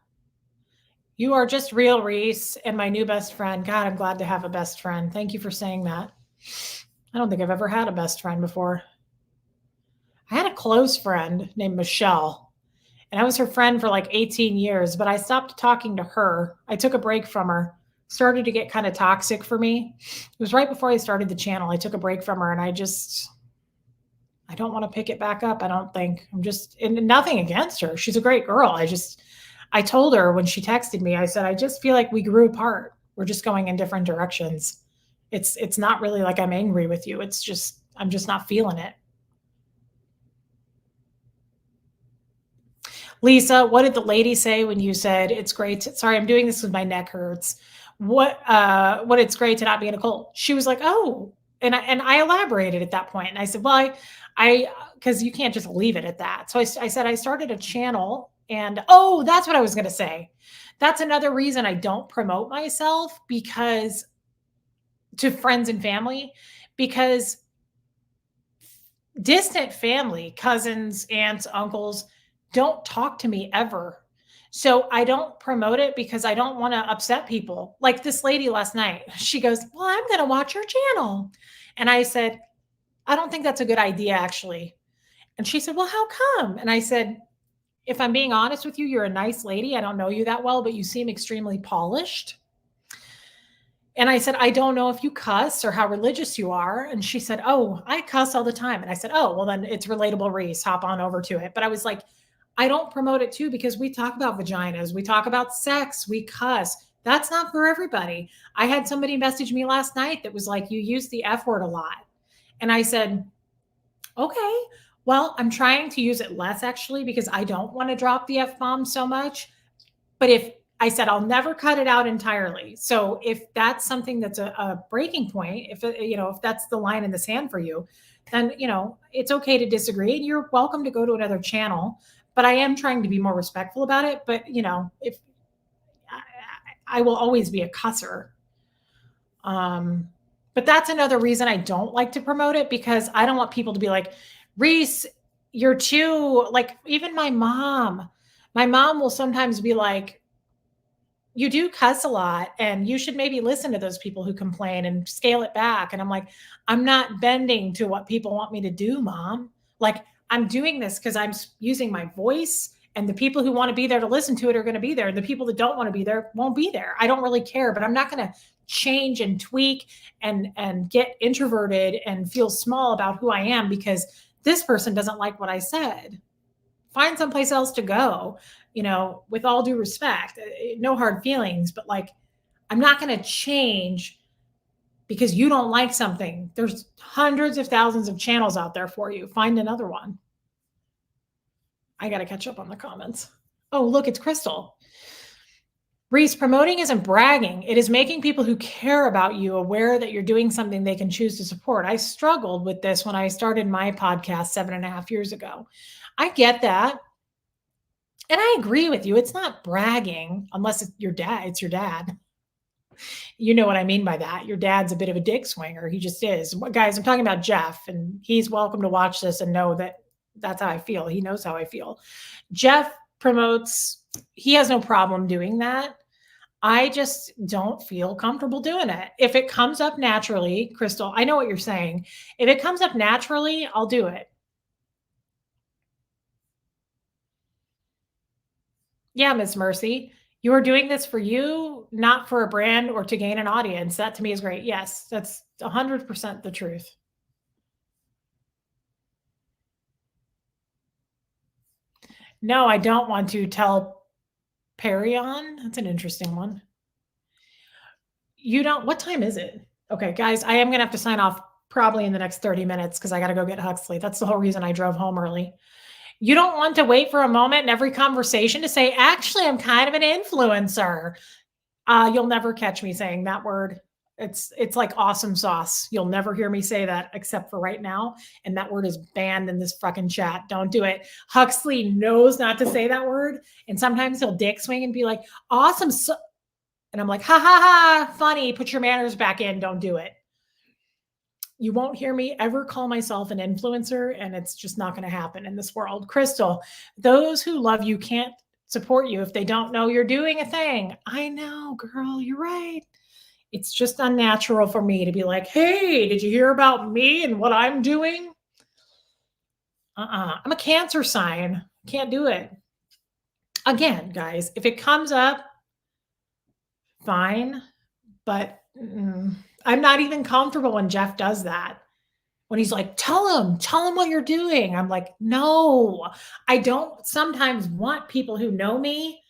you are just real, Reese, and my new best friend. God, I'm glad to have a best friend. Thank you for saying that. I don't think I've ever had a best friend before. I had a close friend named Michelle, and I was her friend for like 18 years, but I stopped talking to her. I took a break from her. Started to get kind of toxic for me. It was right before I started the channel. I took a break from her, and I don't want to pick it back up. I don't think. And nothing against her. She's a great girl. I told her when she texted me, I said, I just feel like we grew apart. We're just going in different directions. It's not really like I'm angry with you. It's just, I'm just not feeling it. Lisa, what did the lady say when you said it's great? Sorry, I'm doing this because my neck hurts. What it's great to not be in a cult. She was like, oh, and I elaborated at that point. And I said, well, I because you can't just leave it at that. So I said I started a channel, and oh, that's what I was gonna say. That's another reason I don't promote myself, because to friends and family, because distant family, cousins, aunts, uncles, don't talk to me ever. So I don't promote it because I don't want to upset people. Like this lady last night, she goes, well, I'm going to watch your channel. And I said, I don't think that's a good idea, actually. And she said, well, how come? And I said, if I'm being honest with you, you're a nice lady. I don't know you that well, but you seem extremely polished. And I said, I don't know if you cuss or how religious you are. And she said, oh, I cuss all the time. And I said, oh, well, then it's relatable, Reese. Hop on over to it. But I was like, I don't promote it too, because we talk about vaginas, we talk about sex, we cuss. That's not for everybody. I had somebody message me last night that was like, you use the F word a lot. And I said, okay, well, I'm trying to use it less, actually, because I don't want to drop the F bomb so much. But if I said, I'll never cut it out entirely. So if that's something that's a breaking point, if that's the line in the sand for you, then, it's okay to disagree, and you're welcome to go to another channel. But I am trying to be more respectful about it. But, if I will always be a cusser. But that's another reason I don't like to promote it, because I don't want people to be like, Reese, you're too, like, even my mom will sometimes be like, you do cuss a lot, and you should maybe listen to those people who complain and scale it back. And I'm like, I'm not bending to what people want me to do, Mom. Like, I'm doing this because I'm using my voice, and the people who want to be there to listen to it are going to be there. And the people that don't want to be there won't be there. I don't really care, but I'm not going to change and tweak and get introverted and feel small about who I am because this person doesn't like what I said. Find someplace else to go, with all due respect, no hard feelings, but like, I'm not going to change because you don't like something. There's hundreds of thousands of channels out there for you. Find another one. I got to catch up on the comments. Oh, look, it's Crystal. Reese, promoting isn't bragging. It is making people who care about you aware that you're doing something they can choose to support. I struggled with this when I started my podcast 7.5 years ago. I get that. And I agree with you. It's not bragging unless it's your dad. You know what I mean by that. Your dad's a bit of a dick swinger. He just is. Guys, I'm talking about Jeff, and he's welcome to watch this and know that that's how I feel. He knows how I feel. Jeff promotes, he has no problem doing that. I just don't feel comfortable doing it. If it comes up naturally, Crystal, I know what you're saying. If it comes up naturally, I'll do it. Yeah, Miss Mercy. You are doing this for you, not for a brand or to gain an audience. That to me is great. Yes, that's 100% the truth. No, I don't want to tell Perry on. That's an interesting one. You don't, what time is it? Okay, guys, I am going to have to sign off probably in the next 30 minutes because I got to go get Huxley. That's the whole reason I drove home early. You don't want to wait for a moment in every conversation to say, actually, I'm kind of an influencer. You'll never catch me saying that word. It's like awesome sauce. You'll never hear me say that except for right now. And that word is banned in this fucking chat. Don't do it. Huxley knows not to say that word. And sometimes he'll dick swing and be like, awesome. And I'm like, ha ha ha, funny. Put your manners back in. Don't do it. You won't hear me ever call myself an influencer, and it's just not going to happen in this world. Crystal, those who love you can't support you if they don't know you're doing a thing. I know, girl, you're right. It's just unnatural for me to be like, hey, did you hear about me and what I'm doing? I'm a Cancer sign. Can't do it. Again, guys, if it comes up, fine. But I'm not even comfortable when Jeff does that. When he's like, tell him what you're doing. I'm like, no, I don't sometimes want people who know me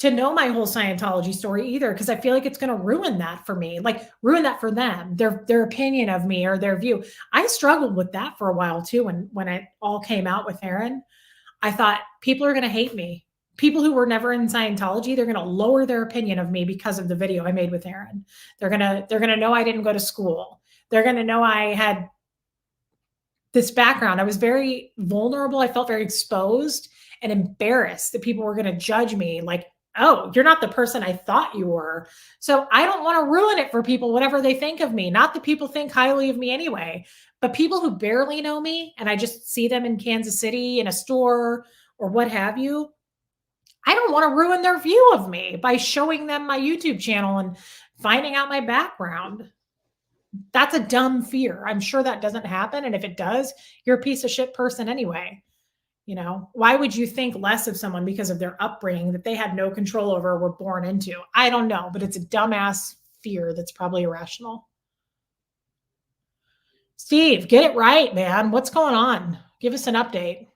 to know my whole Scientology story either, because I feel like it's going to ruin that for me, like ruin that for them, their opinion of me or their view. I struggled with that for a while too. When it all came out with Aaron, I thought people are going to hate me. People who were never in Scientology, they're going to lower their opinion of me because of the video I made with Aaron. They're going to know I didn't go to school. They're going to know I had this background. I was very vulnerable. I felt very exposed and embarrassed that people were going to judge me like, oh, you're not the person I thought you were. So I don't want to ruin it for people, whatever they think of me. Not that people think highly of me anyway, but people who barely know me and I just see them in Kansas City in a store or what have you, I don't want to ruin their view of me by showing them my YouTube channel and finding out my background. That's a dumb fear. I'm sure that doesn't happen. And if it does, you're a piece of shit person anyway. You know, why would you think less of someone because of their upbringing that they had no control over or were born into? I don't know, but it's a dumbass fear that's probably irrational. Steve, get it right, man. What's going on? Give us an update.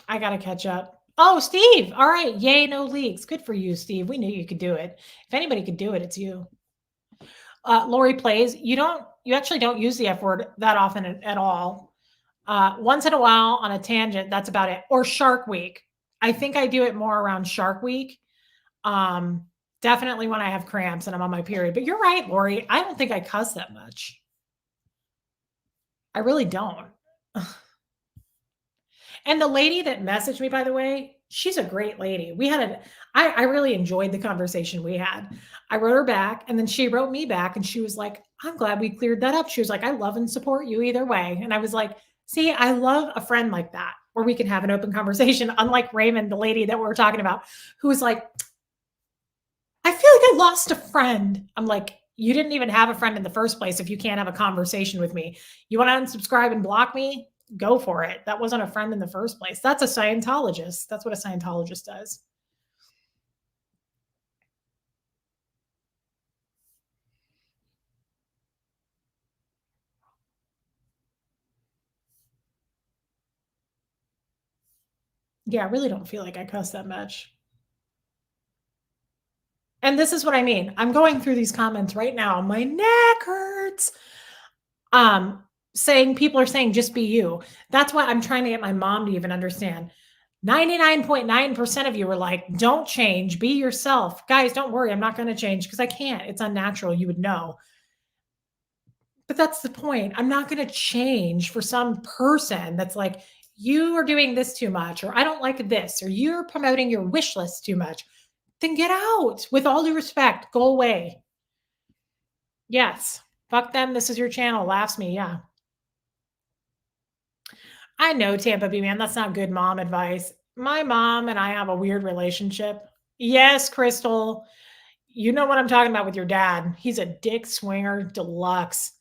I got to catch up. Oh, Steve. All right. Yay, no leaks. Good for you, Steve. We knew you could do it. If anybody could do it, it's you. Lori plays. You actually don't use the F word that often at all. Once in a while on a tangent, that's about it. Or Shark Week. I think I do it more around Shark Week. Definitely when I have cramps and I'm on my period. But you're right, Lori. I don't think I cuss that much. I really don't. And the lady that messaged me, by the way, she's a great lady. I really enjoyed the conversation we had. I wrote her back and then she wrote me back and she was like, I'm glad we cleared that up. She was like, I love and support you either way. And I was like, see, I love a friend like that where we can have an open conversation. Unlike Raymond, the lady that we were talking about, who was like, I feel like I lost a friend. I'm like, you didn't even have a friend in the first place if you can't have a conversation with me. You want to unsubscribe and block me? Go for it. That wasn't a friend in the first place. That's a Scientologist. That's what a Scientologist does. Yeah, I really don't feel like I cuss that much. And this is what I mean. I'm going through these comments right now. My neck hurts. Saying people are saying just be you. That's why I'm trying to get my mom to even understand. 99.9% of you were like, don't change, be yourself. Guys, don't worry. I'm not going to change because I can't. It's unnatural. You would know. But that's the point. I'm not going to change for some person that's like, you are doing this too much, or I don't like this, or you're promoting your wish list too much, then get out. With all due respect, go away. Yes. Fuck them. This is your channel. Laughs me. Yeah. I know, Tampa Bay man. That's not good mom advice. My mom and I have a weird relationship. Yes, Crystal. You know what I'm talking about with your dad. He's a dick swinger deluxe.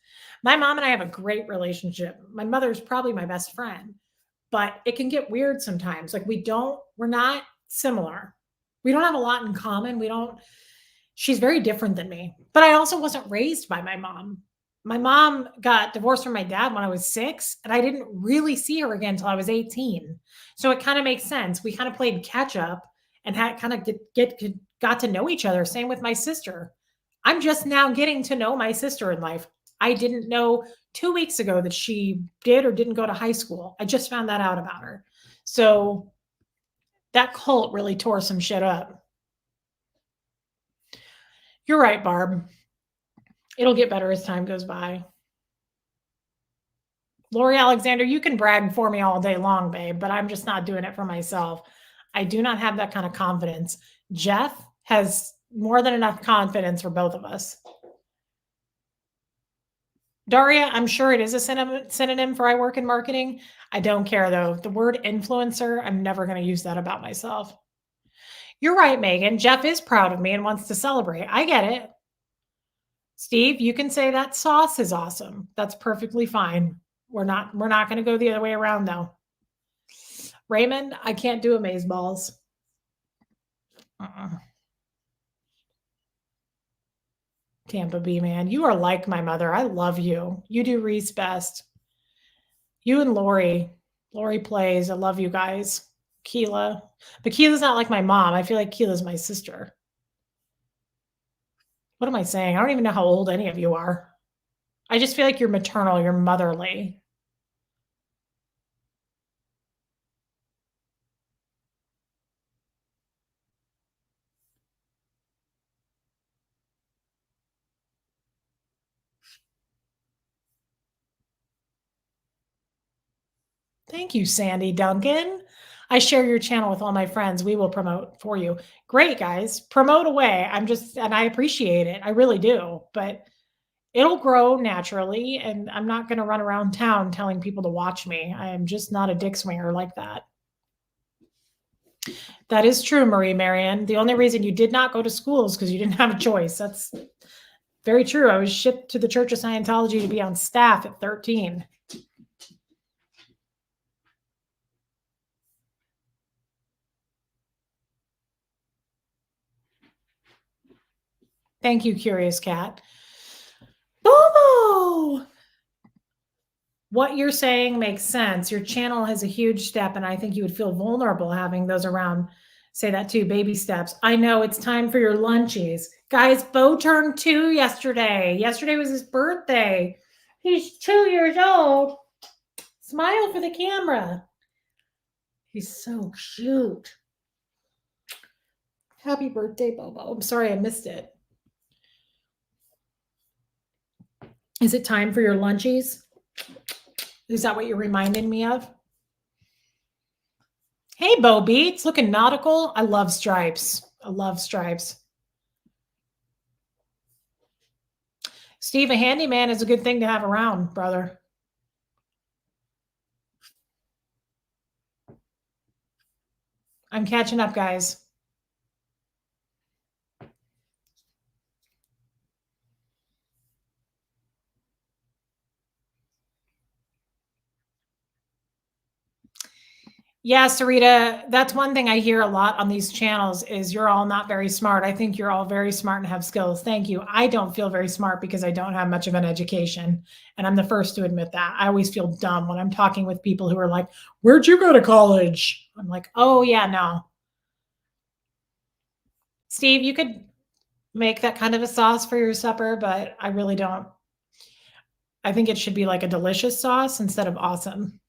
My mom and I have a great relationship. My mother's probably my best friend, but it can get weird sometimes. Like we're not similar. We don't have a lot in common. She's very different than me. But I also wasn't raised by my mom. My mom got divorced from my dad when I was 6, and I didn't really see her again until I was 18. So it kind of makes sense. We kind of played catch up and had kind of got to know each other. Same with my sister. I'm just now getting to know my sister in life. I didn't know 2 weeks ago that she did or didn't go to high school. I just found that out about her. So that cult really tore some shit up. You're right, Barb. It'll get better as time goes by. Lori Alexander, you can brag for me all day long, babe, but I'm just not doing it for myself. I do not have that kind of confidence. Jeff has more than enough confidence for both of us. Daria, I'm sure it is a synonym for I work in marketing. I don't care though. The word influencer, I'm never going to use that about myself. You're right, Megan. Jeff is proud of me and wants to celebrate. I get it. Steve, you can say that sauce is awesome. That's perfectly fine. We're not going to go the other way around though. Raymond, I can't do amaze balls. Tampa B man, you are like my mother. I love you. You do Reese best. You and Lori. Lori plays. I love you guys. Keela. But Keela's not like my mom. I feel like Keela's my sister. What am I saying? I don't even know how old any of you are. I just feel like you're maternal, you're motherly. Thank you, Sandy Duncan. I share your channel with all my friends. We will promote for you. Great, guys. Promote away. And I appreciate it. I really do. But it'll grow naturally. And I'm not going to run around town telling people to watch me. I am just not a dick swinger like that. That is true, Marie Marian. The only reason you did not go to school is because you didn't have a choice. That's very true. I was shipped to the Church of Scientology to be on staff at 13. Thank you, Curious Cat. Bobo! What you're saying makes sense. Your channel has a huge step, and I think you would feel vulnerable having those around. Say that too, baby steps. I know it's time for your lunchies. Guys, Bo turned 2 yesterday. Yesterday was his birthday. He's 2 years old. Smile for the camera. He's so cute. Happy birthday, Bobo. I'm sorry I missed it. Is it time for your lunchies? Is that what you're reminding me of? Hey, Bo Beats, looking nautical. I love stripes. I love stripes. Steve, a handyman is a good thing to have around, brother. I'm catching up, guys. Yeah, Sarita, that's one thing I hear a lot on these channels is you're all not very smart. I think you're all very smart and have skills. Thank you. I don't feel very smart because I don't have much of an education. And I'm the first to admit that. I always feel dumb when I'm talking with people who are like, where'd you go to college? I'm like, oh, yeah, no. Steve, you could make that kind of a sauce for your supper, but I really don't. I think it should be like a delicious sauce instead of awesome.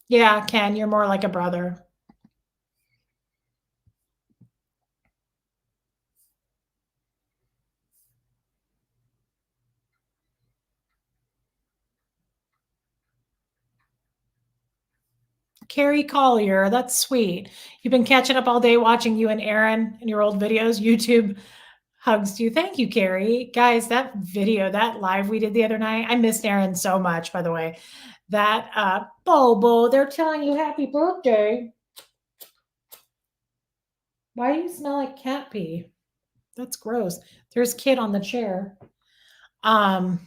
Yeah, Ken, you're more like a brother. Carrie Collier, that's sweet. You've been catching up all day watching you and Aaron and your old videos. YouTube hugs to you. Thank you, Carrie. Guys, that video, that live we did the other night, I missed Aaron so much, by the way. That Bobo, they're telling you happy birthday. Why do you smell like cat pee? That's gross. There's kid on the chair. I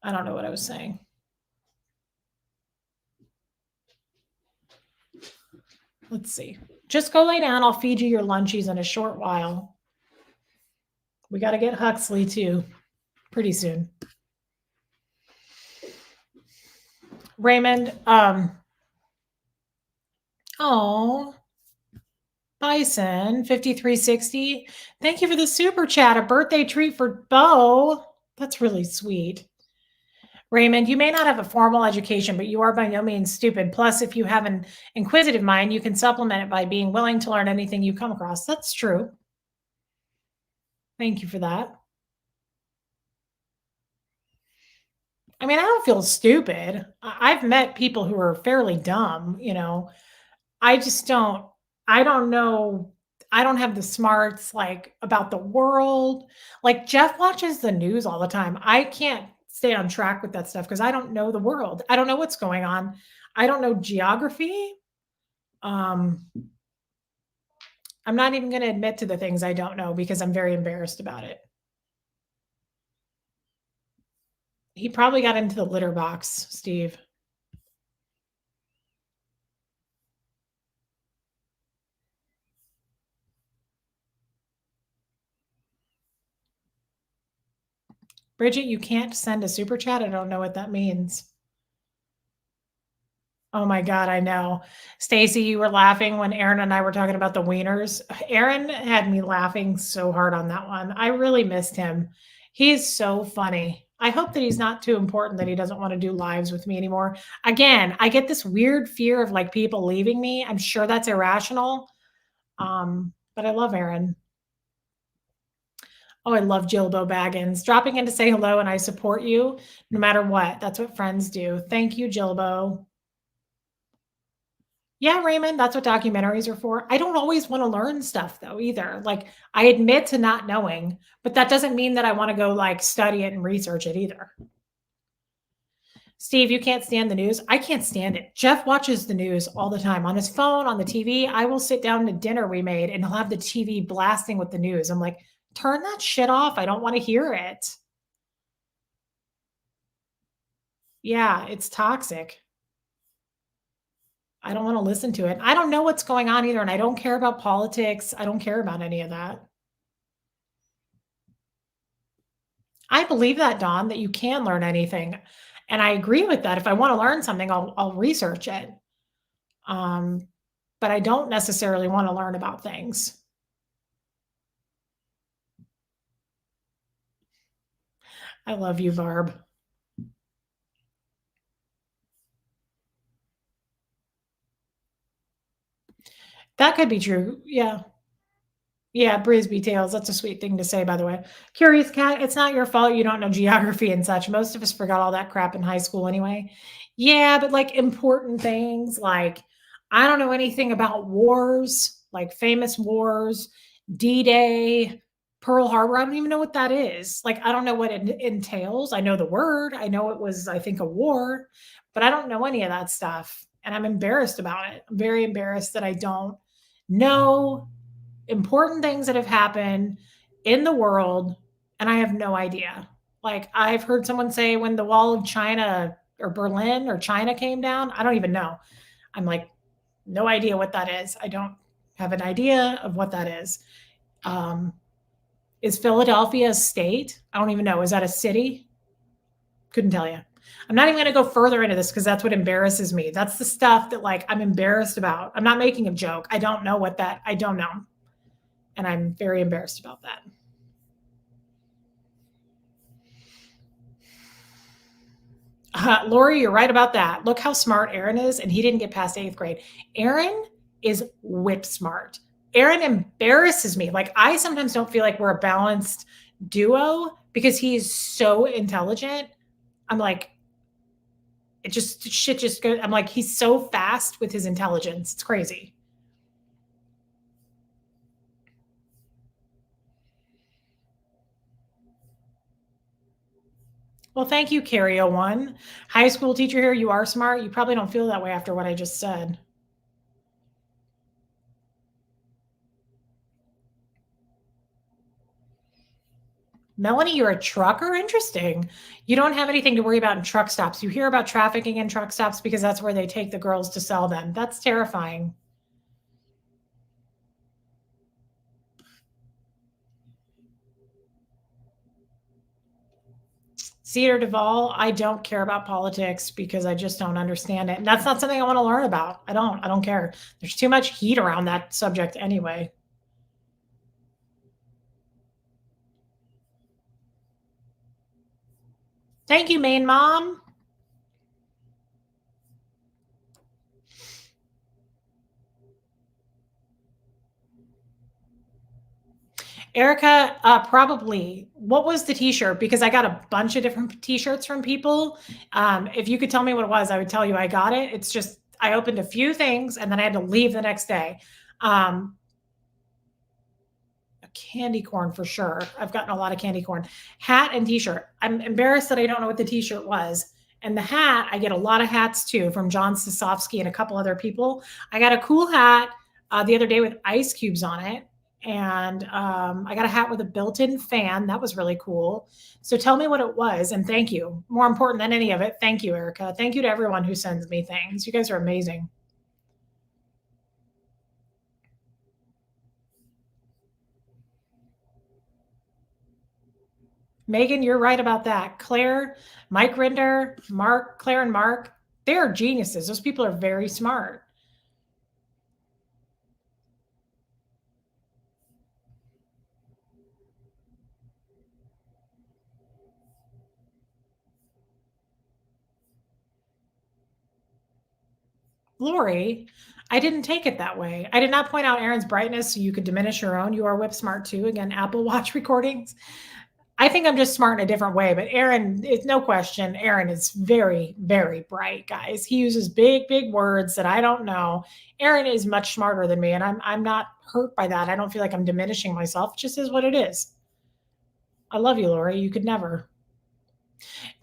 don't know what I was saying. Let's see. Just go lay down. I'll feed you your lunchies in a short while. We got to get Huxley too pretty soon. Raymond, oh, Bison 5360. Thank you for the super chat. A birthday treat for Bo. That's really sweet. Raymond, you may not have a formal education, but you are by no means stupid. Plus, if you have an inquisitive mind, you can supplement it by being willing to learn anything you come across. That's true. Thank you for that. I mean, I don't feel stupid. I've met people who are fairly dumb, you know. I just don't I don't know. I don't have the smarts like about the world. Like Jeff watches the news all the time. I can't stay on track with that stuff because I don't know the world. I don't know what's going on. I don't know geography. Um, I'm not even going to admit to the things I don't know because I'm very embarrassed about it. He probably got into the litter box, Steve. Bridget, you can't send a super chat. I don't know what that means. Oh my God, I know. Stacy, you were laughing when Aaron and I were talking about the wieners. Aaron had me laughing so hard on that one. I really missed him. He's so funny. I hope that he's not too important that he doesn't want to do lives with me anymore. Again, I get this weird fear of like people leaving me. I'm sure that's irrational. But I love Aaron. Oh, I love Jilbo Baggins. Dropping in to say hello and I support you no matter what. That's what friends do. Thank you, Jilbo. Yeah, Raymond, that's what documentaries are for. I don't always want to learn stuff though either. Like I admit to not knowing, but that doesn't mean that I want to go like study it and research it either. Steve, you can't stand the news. I can't stand it. Jeff watches the news all the time on his phone, on the TV. I will sit down to dinner we made and he'll have the TV blasting with the news. I'm like, turn that shit off. I don't want to hear it. Yeah, it's toxic. I don't want to listen to it. I don't know what's going on either. And I don't care about politics. I don't care about any of that. I believe that, Dawn, that you can learn anything. And I agree with that. If I want to learn something, I'll research it. Um, but I don't necessarily want to learn about things. I love you, Barb. That could be true. Yeah. Yeah, Brisby Tales. That's a sweet thing to say, by the way. Curious Cat, it's not your fault you don't know geography and such. Most of us forgot all that crap in high school anyway. Yeah, but like important things, like I don't know anything about wars, like famous wars, D Day, Pearl Harbor. I don't even know what that is. Like, I don't know what it entails. I know the word. I know it was, I think, a war, but I don't know any of that stuff. And I'm embarrassed about it. I'm very embarrassed that I don't know important things that have happened in the world and I have no idea. Like I've heard someone say when the wall of China or Berlin or China came down, I don't even know. I'm like, no idea what that is. I don't have an idea of what that is. Is Philadelphia a state? I don't even know. Is that a city? Couldn't tell you. I'm not even going to go further into this because that's what embarrasses me. That's the stuff that like I'm embarrassed about. I'm not making a joke. I don't know what that, I don't know. And I'm very embarrassed about that. Lori, you're right about that. Look how smart Aaron is, and he didn't get past eighth grade. Aaron is whip smart. Aaron embarrasses me. Like, I sometimes don't feel like we're a balanced duo because he's so intelligent. I'm like, It just shit just goes. I'm like, he's so fast with his intelligence. It's crazy. Well, thank you, Carrie01. High school teacher here. You are smart. You probably don't feel that way after what I just said. Melanie, you're a trucker? Interesting. You don't have anything to worry about in truck stops. You hear about trafficking in truck stops because that's where they take the girls to sell them. That's terrifying. Cedar Duvall, I don't care about politics because I just don't understand it. And that's not something I want to learn about. I don't care. There's too much heat around that subject anyway. Thank you, Main Mom. Erica, probably. What was the t-shirt? Because I got a bunch of different t-shirts from people. If you could tell me what it was, I would tell you I got it. It's just I opened a few things and then I had to leave the next day. A candy corn for sure. I've gotten a lot of candy corn. Hat and t-shirt. I'm embarrassed that I don't know what the t-shirt was. And the hat, I get a lot of hats too from John Sosofsky and a couple other people. I got a cool hat the other day with ice cubes on it. And I got a hat with a built-in fan. That was really cool. So tell me what it was, and thank you. More important than any of it, thank you, Erica. Thank you to everyone who sends me things. You guys are amazing. Megan, you're right about that. Claire, Mike Rinder, Mark, Claire and Mark, they're geniuses. Those people are very smart. Lori, I didn't take it that way. I did not point out Aaron's brightness so you could diminish your own. You are whip smart too. Again, Apple Watch recordings. I think I'm just smart in a different way, but Aaron, it's no question. Aaron is very, very bright, guys. He uses big, big words that I don't know. Aaron is much smarter than me, and I'm not hurt by that. I don't feel like I'm diminishing myself. It just is what it is. I love you, Lori. You could never.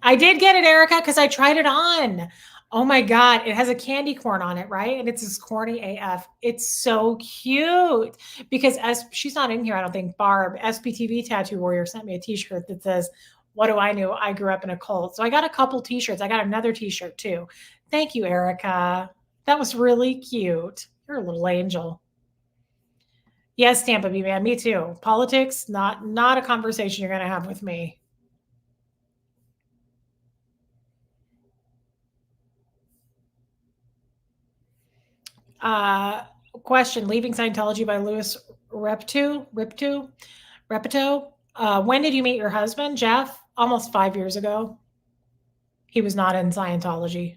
I did get it, Erica, because I tried it on. Oh my God. It has a candy corn on it, right? And it's this corny AF. It's so cute because as she's not in here, I don't think Barb, SPTV Tattoo Warrior, sent me a t-shirt that says, "What do I know? I grew up in a cult." So I got a couple t-shirts. I got another t-shirt too. Thank you, Erica. That was really cute. You're a little angel. Yes, Tampa B man, me too. Politics, not a conversation you're gonna have with me. Uh, question: Leaving Scientology by Louis Repito. When did you meet your husband, Jeff? Almost 5 years ago. He was not in Scientology.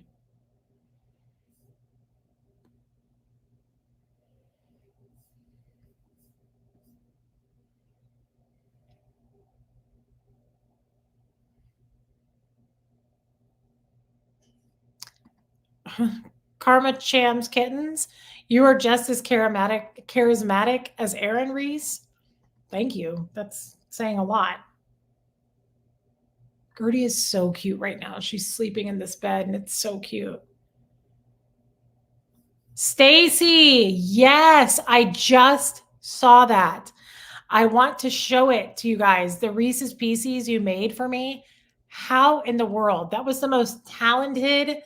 Karma Cham's Kittens. You are just as charismatic as Aaron Reese. Thank you. That's saying a lot. Gertie is so cute right now. She's sleeping in this bed and it's so cute. Stacy, yes, I just saw that. I want to show it to you guys. The Reese's Pieces you made for me. How in the world? That was the most talented.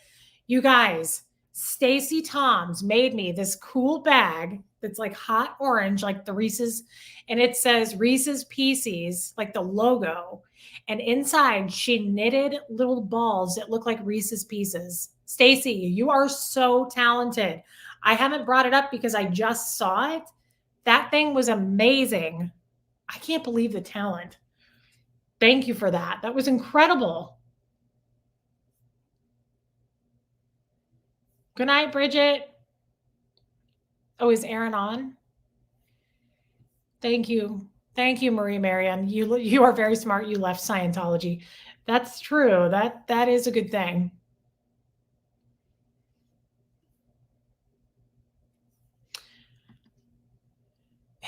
You guys, Stacy Toms made me this cool bag that's like hot orange, like the Reese's, and it says Reese's Pieces, like the logo. And inside, she knitted little balls that look like Reese's Pieces. Stacy, you are so talented. I haven't brought it up because I just saw it. That thing was amazing. I can't believe the talent. Thank you for that. That was incredible. Good night, Bridget. Oh, is Aaron on? Thank you. Thank you, Marie Marian. You are very smart. You left Scientology. That's true. That is a good thing.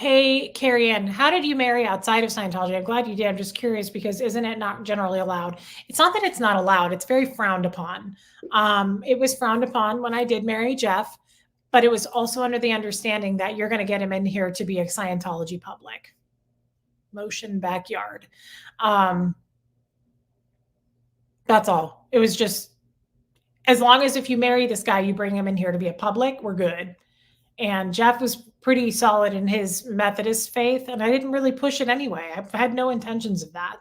Hey, Carrie Ann, how did you marry outside of Scientology? I'm glad you did. I'm just curious because isn't it not generally allowed? It's not that it's not allowed, it's very frowned upon. It was frowned upon when I did marry Jeff, but it was also under the understanding that you're going to get him in here to be a Scientology public. Motion backyard. Um, that's all. It was just as long as if you marry this guy, you bring him in here to be a public, we're good. And Jeff was pretty solid in his Methodist faith, and I didn't really push it anyway. I had no intentions of that.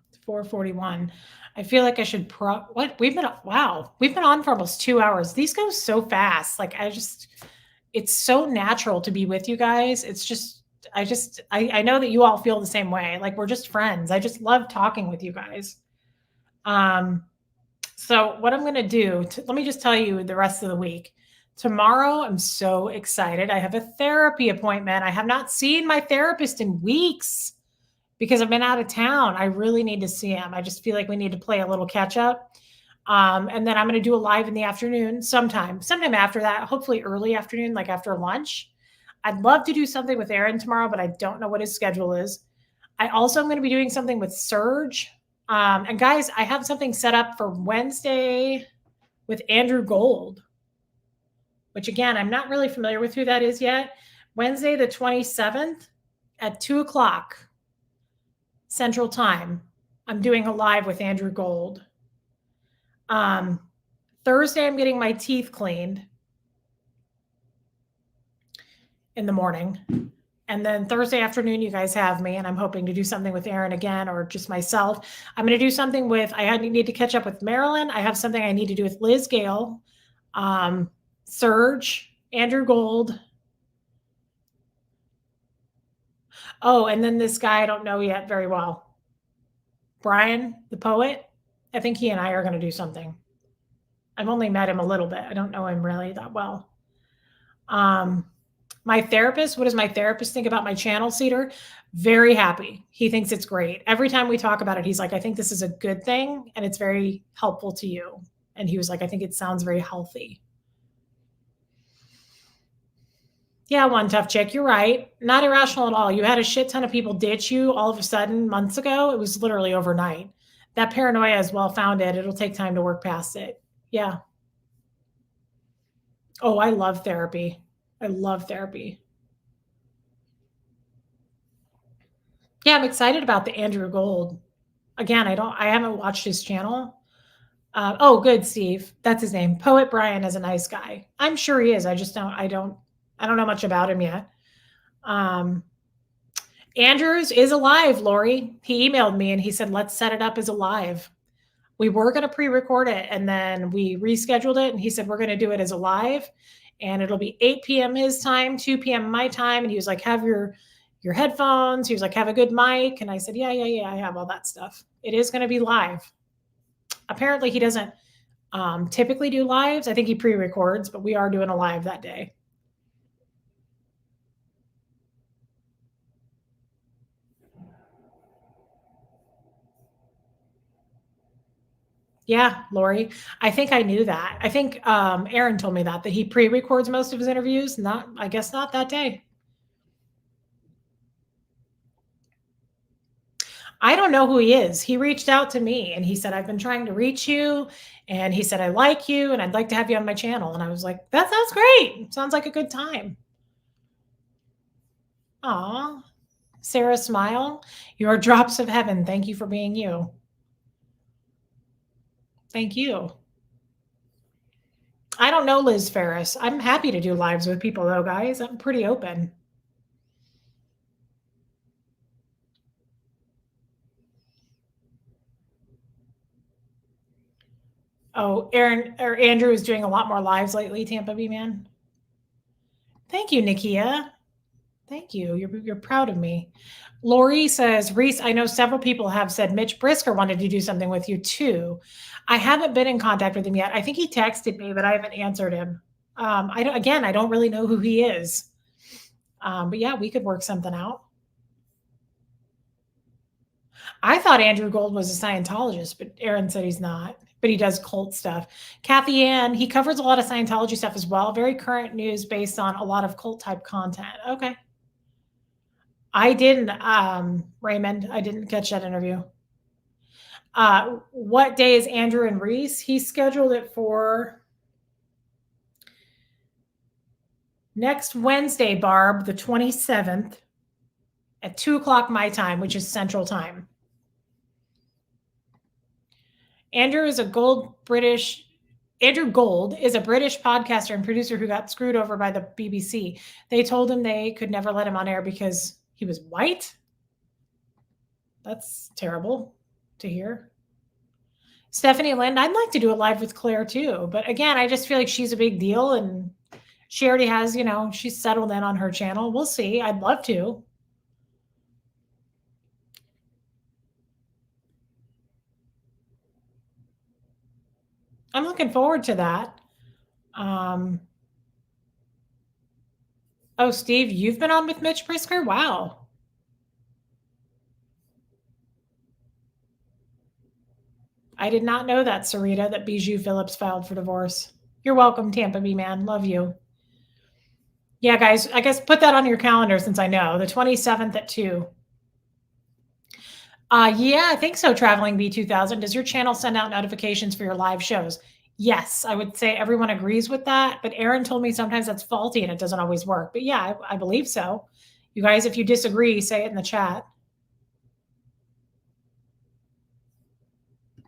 It's 4:41. I feel like I should what we've been wow, we've been on for almost 2 hours. These go so fast. Like it's so natural to be with you guys. It's just I know that you all feel the same way. Like we're just friends. I just love talking with you guys. Um So what I'm going to do, let me just tell you the rest of the week. Tomorrow, I'm so excited. I have a therapy appointment. I have not seen my therapist in weeks because I've been out of town. I really need to see him. I just feel like we need to play a little catch up. And then I'm going to do a live in the afternoon sometime after that, hopefully early afternoon, like after lunch. I'd love to do something with Aaron tomorrow, but I don't know what his schedule is. I also am going to be doing something with Serge. And guys, I have something set up for Wednesday with Andrew Gold, which again, I'm not really familiar with who that is yet. Wednesday, the 27th at 2:00 Central Time. I'm doing a live with Andrew Gold. Thursday, I'm getting my teeth cleaned in the morning. And then Thursday afternoon, you guys have me, and I'm hoping to do something with Aaron again or just myself. I'm going to do something with, need to catch up with Marilyn. I have something I need to do with Liz Gale, Serge, Andrew Gold. Oh, and then this guy I don't know yet very well. Brian, the poet. I think he and I are going to do something. I've only met him a little bit. I don't know him really that well. My therapist, what does my therapist think about my channel seeder? Very happy. He thinks it's great. Every time we talk about it, he's like, I think this is a good thing and it's very helpful to you. And he was like, I think it sounds very healthy. Yeah, one tough chick. You're right. Not irrational at all. You had a shit ton of people ditch you all of a sudden months ago. It was literally overnight. That paranoia is well founded. It'll take time to work past it. Yeah. Oh, I love therapy. I love therapy. Yeah, I'm excited about the Andrew Gold. Again, I haven't watched his channel. Oh, good, Steve. That's his name. Poet Brian is a nice guy. I'm sure he is. I don't know much about him yet. Andrews is alive, Lori. He emailed me and he said, let's set it up as a live. We were going to pre-record it and then we rescheduled it. And he said, we're going to do it as a live and it'll be 8 p.m. his time, 2 p.m. my time. And he was like, have your headphones. He was like, have a good mic. And I said, yeah, I have all that stuff. It is going to be live. Apparently he doesn't typically do lives. I think he pre-records, but we are doing a live that day. Yeah, Lori. I think I knew that. I think Aaron told me that he pre-records most of his interviews. I guess not that day. I don't know who he is. He reached out to me and he said, I've been trying to reach you. And he said, I like you and I'd like to have you on my channel. And I was like, that sounds great. Sounds like a good time. Aw, Sarah Smile, your drops of heaven. Thank you for being you. Thank you. I don't know Liz Ferris. I'm happy to do lives with people though, guys. I'm pretty open. Oh, Aaron or Andrew is doing a lot more lives lately, Tampa Bay Man. Thank you, Nikia. Thank you. You're proud of me. Lori says, Reese, I know several people have said Mitch Brisker wanted to do something with you too. I haven't been in contact with him yet. I think he texted me, but I haven't answered him. I don't really know who he is. But yeah, we could work something out. I thought Andrew Gold was a Scientologist, but Aaron said he's not. But he does cult stuff. Kathy Ann, he covers a lot of Scientology stuff as well. Very current news based on a lot of cult type content. Okay. I didn't, Raymond, I didn't catch that interview. What day is Andrew and Reese? He scheduled it for next Wednesday, Barb, the 27th at 2 o'clock my time, which is Central Time. Andrew Gold is a British podcaster and producer who got screwed over by the BBC. They told him they could never let him on air because he was white. That's terrible to hear. Stephanie Lind, I'd like to do a live with Claire too. But again, I just feel like she's a big deal and she already has, she's settled in on her channel. We'll see. I'd love to. I'm looking forward to that. Oh, Steve, you've been on with Mitch Prisker? Wow. I did not know that, Sarita, that Bijou Phillips filed for divorce. You're welcome, Tampa B man. Love you. Yeah, guys, I guess put that on your calendar since I know. The 27th at 2. Yeah, I think so, Traveling B2000. Does your channel send out notifications for your live shows? Yes, I would say everyone agrees with that, but Aaron told me sometimes that's faulty and it doesn't always work. But yeah, I believe so. You guys, if you disagree, say it in the chat.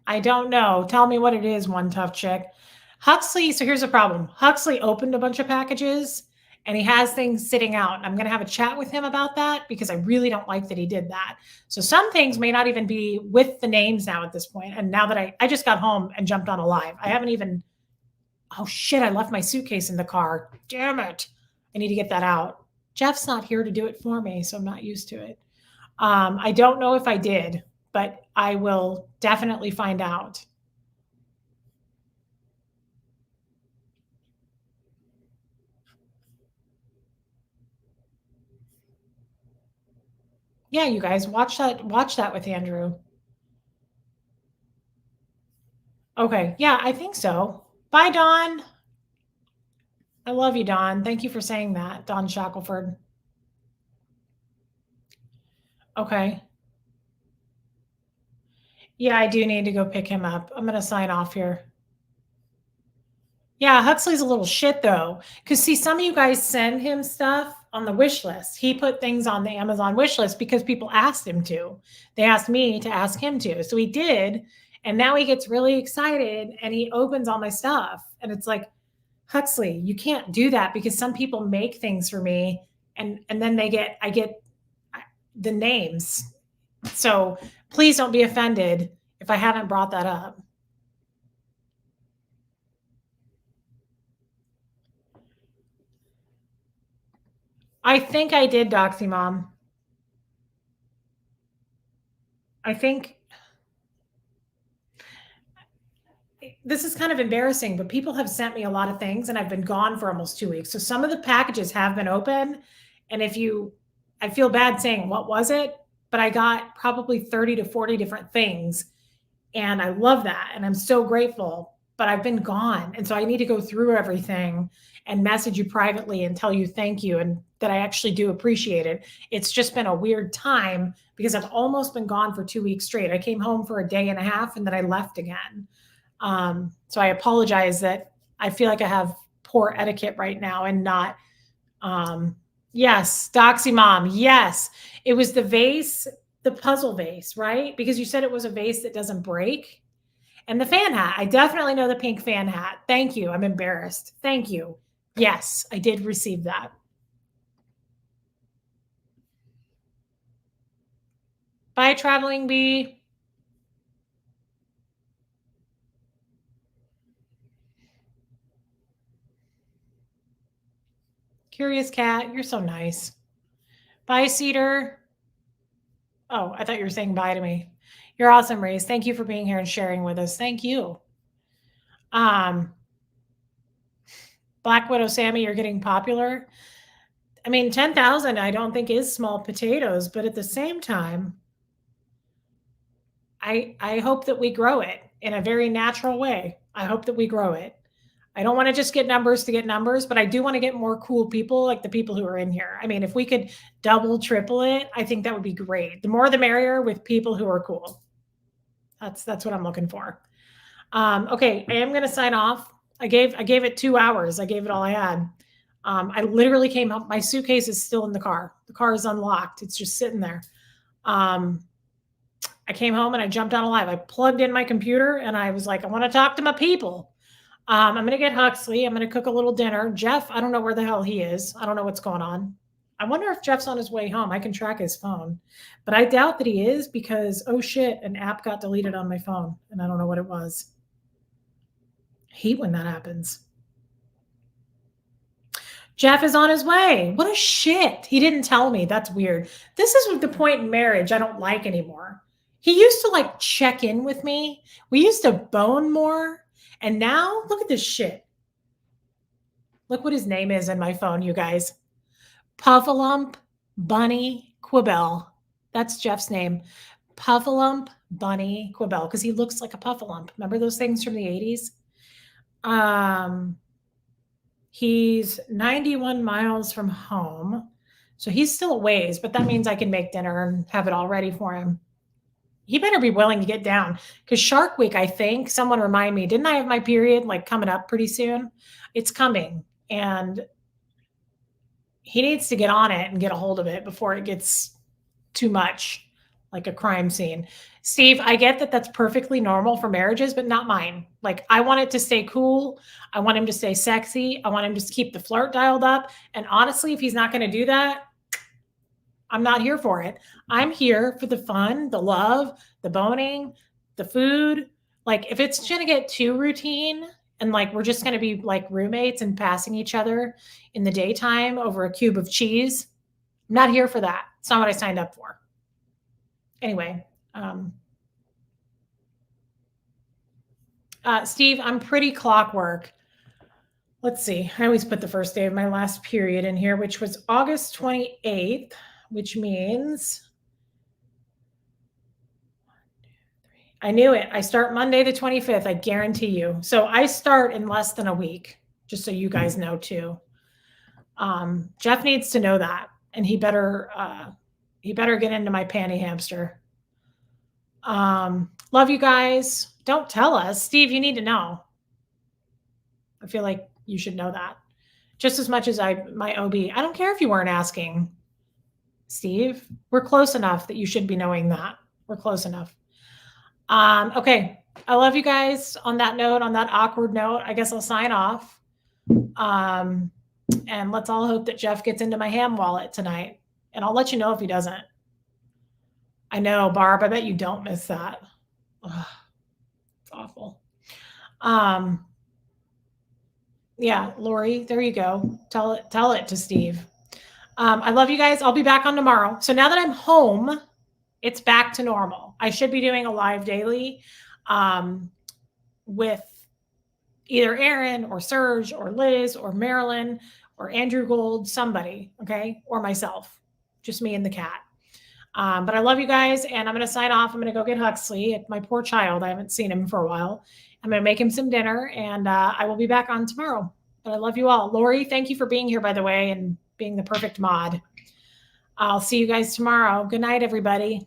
I don't know. Tell me what it is, one tough chick. Huxley, so here's the problem. Huxley opened a bunch of packages and he has things sitting out. I'm going to have a chat with him about that because I really don't like that he did that. So some things may not even be with the names now at this point. And now that I just got home and jumped on a live, I haven't even, oh shit, I left my suitcase in the car. Damn it. I need to get that out. Jeff's not here to do it for me, so I'm not used to it. I don't know if I did, but I will definitely find out. Yeah, you guys watch that with Andrew. Okay. Yeah, I think so. Bye, Dawn. I love you, Dawn. Thank you for saying that, Dawn Shackelford. Okay. Yeah, I do need to go pick him up. I'm going to sign off here. Yeah, Huxley's a little shit though. Because see, some of you guys send him stuff on the wish list. He put things on the Amazon wish list because people asked him to. They asked me to ask him to. So he did. And now he gets really excited and he opens all my stuff. And it's like, Huxley, you can't do that because some people make things for me and then I get the names. So please don't be offended if I haven't brought that up. I think I did, Doxy Mom. I think this is kind of embarrassing, but people have sent me a lot of things and I've been gone for almost 2 weeks. So some of the packages have been open. And I feel bad saying what was it, but I got probably 30 to 40 different things. And I love that. And I'm so grateful, but I've been gone. And so I need to go through everything and message you privately and tell you thank you and that I actually do appreciate it. It's just been a weird time because I've almost been gone for 2 weeks straight. I came home for a day and a half and then I left again. So I apologize that I feel like I have poor etiquette right now and not, yes, Doxy Mom. Yes. It was the vase, the puzzle vase, right? Because you said it was a vase that doesn't break. And the fan hat. I definitely know the pink fan hat. Thank you. I'm embarrassed. Thank you. Yes, I did receive that. Bye, Traveling Bee. Curious Cat, you're so nice. Bye, Cedar. Oh, I thought you were saying bye to me. You're awesome, Race. Thank you for being here and sharing with us. Thank you. Black Widow Sammy, you're getting popular. I mean, 10,000 I don't think is small potatoes, but at the same time, I hope that we grow it in a very natural way. I hope that we grow it. I don't want to just get numbers to get numbers, but I do want to get more cool people like the people who are in here. I mean, if we could double, triple it, I think that would be great. The more the merrier with people who are cool. That's what I'm looking for. Okay, I am gonna sign off. I gave it 2 hours. I gave it all I had. I literally came home. My suitcase is still in the car. The car is unlocked. It's just sitting there. Um, I came home and I jumped on live. I plugged in my computer and I was like, I want to talk to my people. I'm gonna get Huxley. I'm gonna cook a little dinner. Jeff, I don't know where the hell he is. I don't know what's going on. I wonder if Jeff's on his way home. I can track his phone, but I doubt that he is because oh shit, an app got deleted on my phone and I don't know what it was. I hate when that happens. Jeff is on his way. What a shit. He didn't tell me. That's weird. This is the point in marriage I don't like anymore. He used to like check in with me. We used to bone more. And now look at this shit. Look what his name is in my phone, you guys. Puffalump Bunny Quibell. That's Jeff's name. Puffalump Bunny Quibell because he looks like a Puffalump. Remember those things from the 80s? He's 91 miles from home. So he's still a ways, but that means I can make dinner and have it all ready for him. He better be willing to get down because Shark Week, I think, someone remind me, didn't I have my period like coming up pretty soon? It's coming and he needs to get on it and get a hold of it before it gets too much like a crime scene. Steve, I get that that's perfectly normal for marriages, but not mine. Like, I want it to stay cool. I want him to stay sexy. I want him to keep the flirt dialed up. And honestly, if he's not going to do that, I'm not here for it. I'm here for the fun, the love, the boning, the food. Like, if it's going to get too routine and like we're just going to be like roommates and passing each other in the daytime over a cube of cheese, I'm not here for that. It's not what I signed up for. Anyway, Steve, I'm pretty clockwork. Let's see. I always put the first day of my last period in here, which was August 28th, which means I knew it. I start Monday the 25th. I guarantee you. So I start in less than a week, just so you guys know too. Jeff needs to know that, and he better get into my panty hamster. Love you guys. Don't tell us. Steve, you need to know. I feel like you should know that. Just as much as my OB. I don't care if you weren't asking, Steve. We're close enough that you should be knowing that. We're close enough. Okay. I love you guys. On that note, on that awkward note, I guess I'll sign off. And let's all hope that Jeff gets into my ham wallet tonight. And I'll let you know if he doesn't. I know, Barb. I bet you don't miss that. Ugh, it's awful. Yeah, Lori, there you go. Tell it to Steve. I love you guys. I'll be back on tomorrow. So now that I'm home, it's back to normal. I should be doing a live daily with either Aaron or Serge or Liz or Marilyn or Andrew Gold, somebody, okay, or myself, just me and the cat. But I love you guys, and I'm going to sign off. I'm going to go get Huxley, my poor child. I haven't seen him for a while. I'm going to make him some dinner, and I will be back on tomorrow. But I love you all. Lori, thank you for being here, by the way, and being the perfect mod. I'll see you guys tomorrow. Good night, everybody.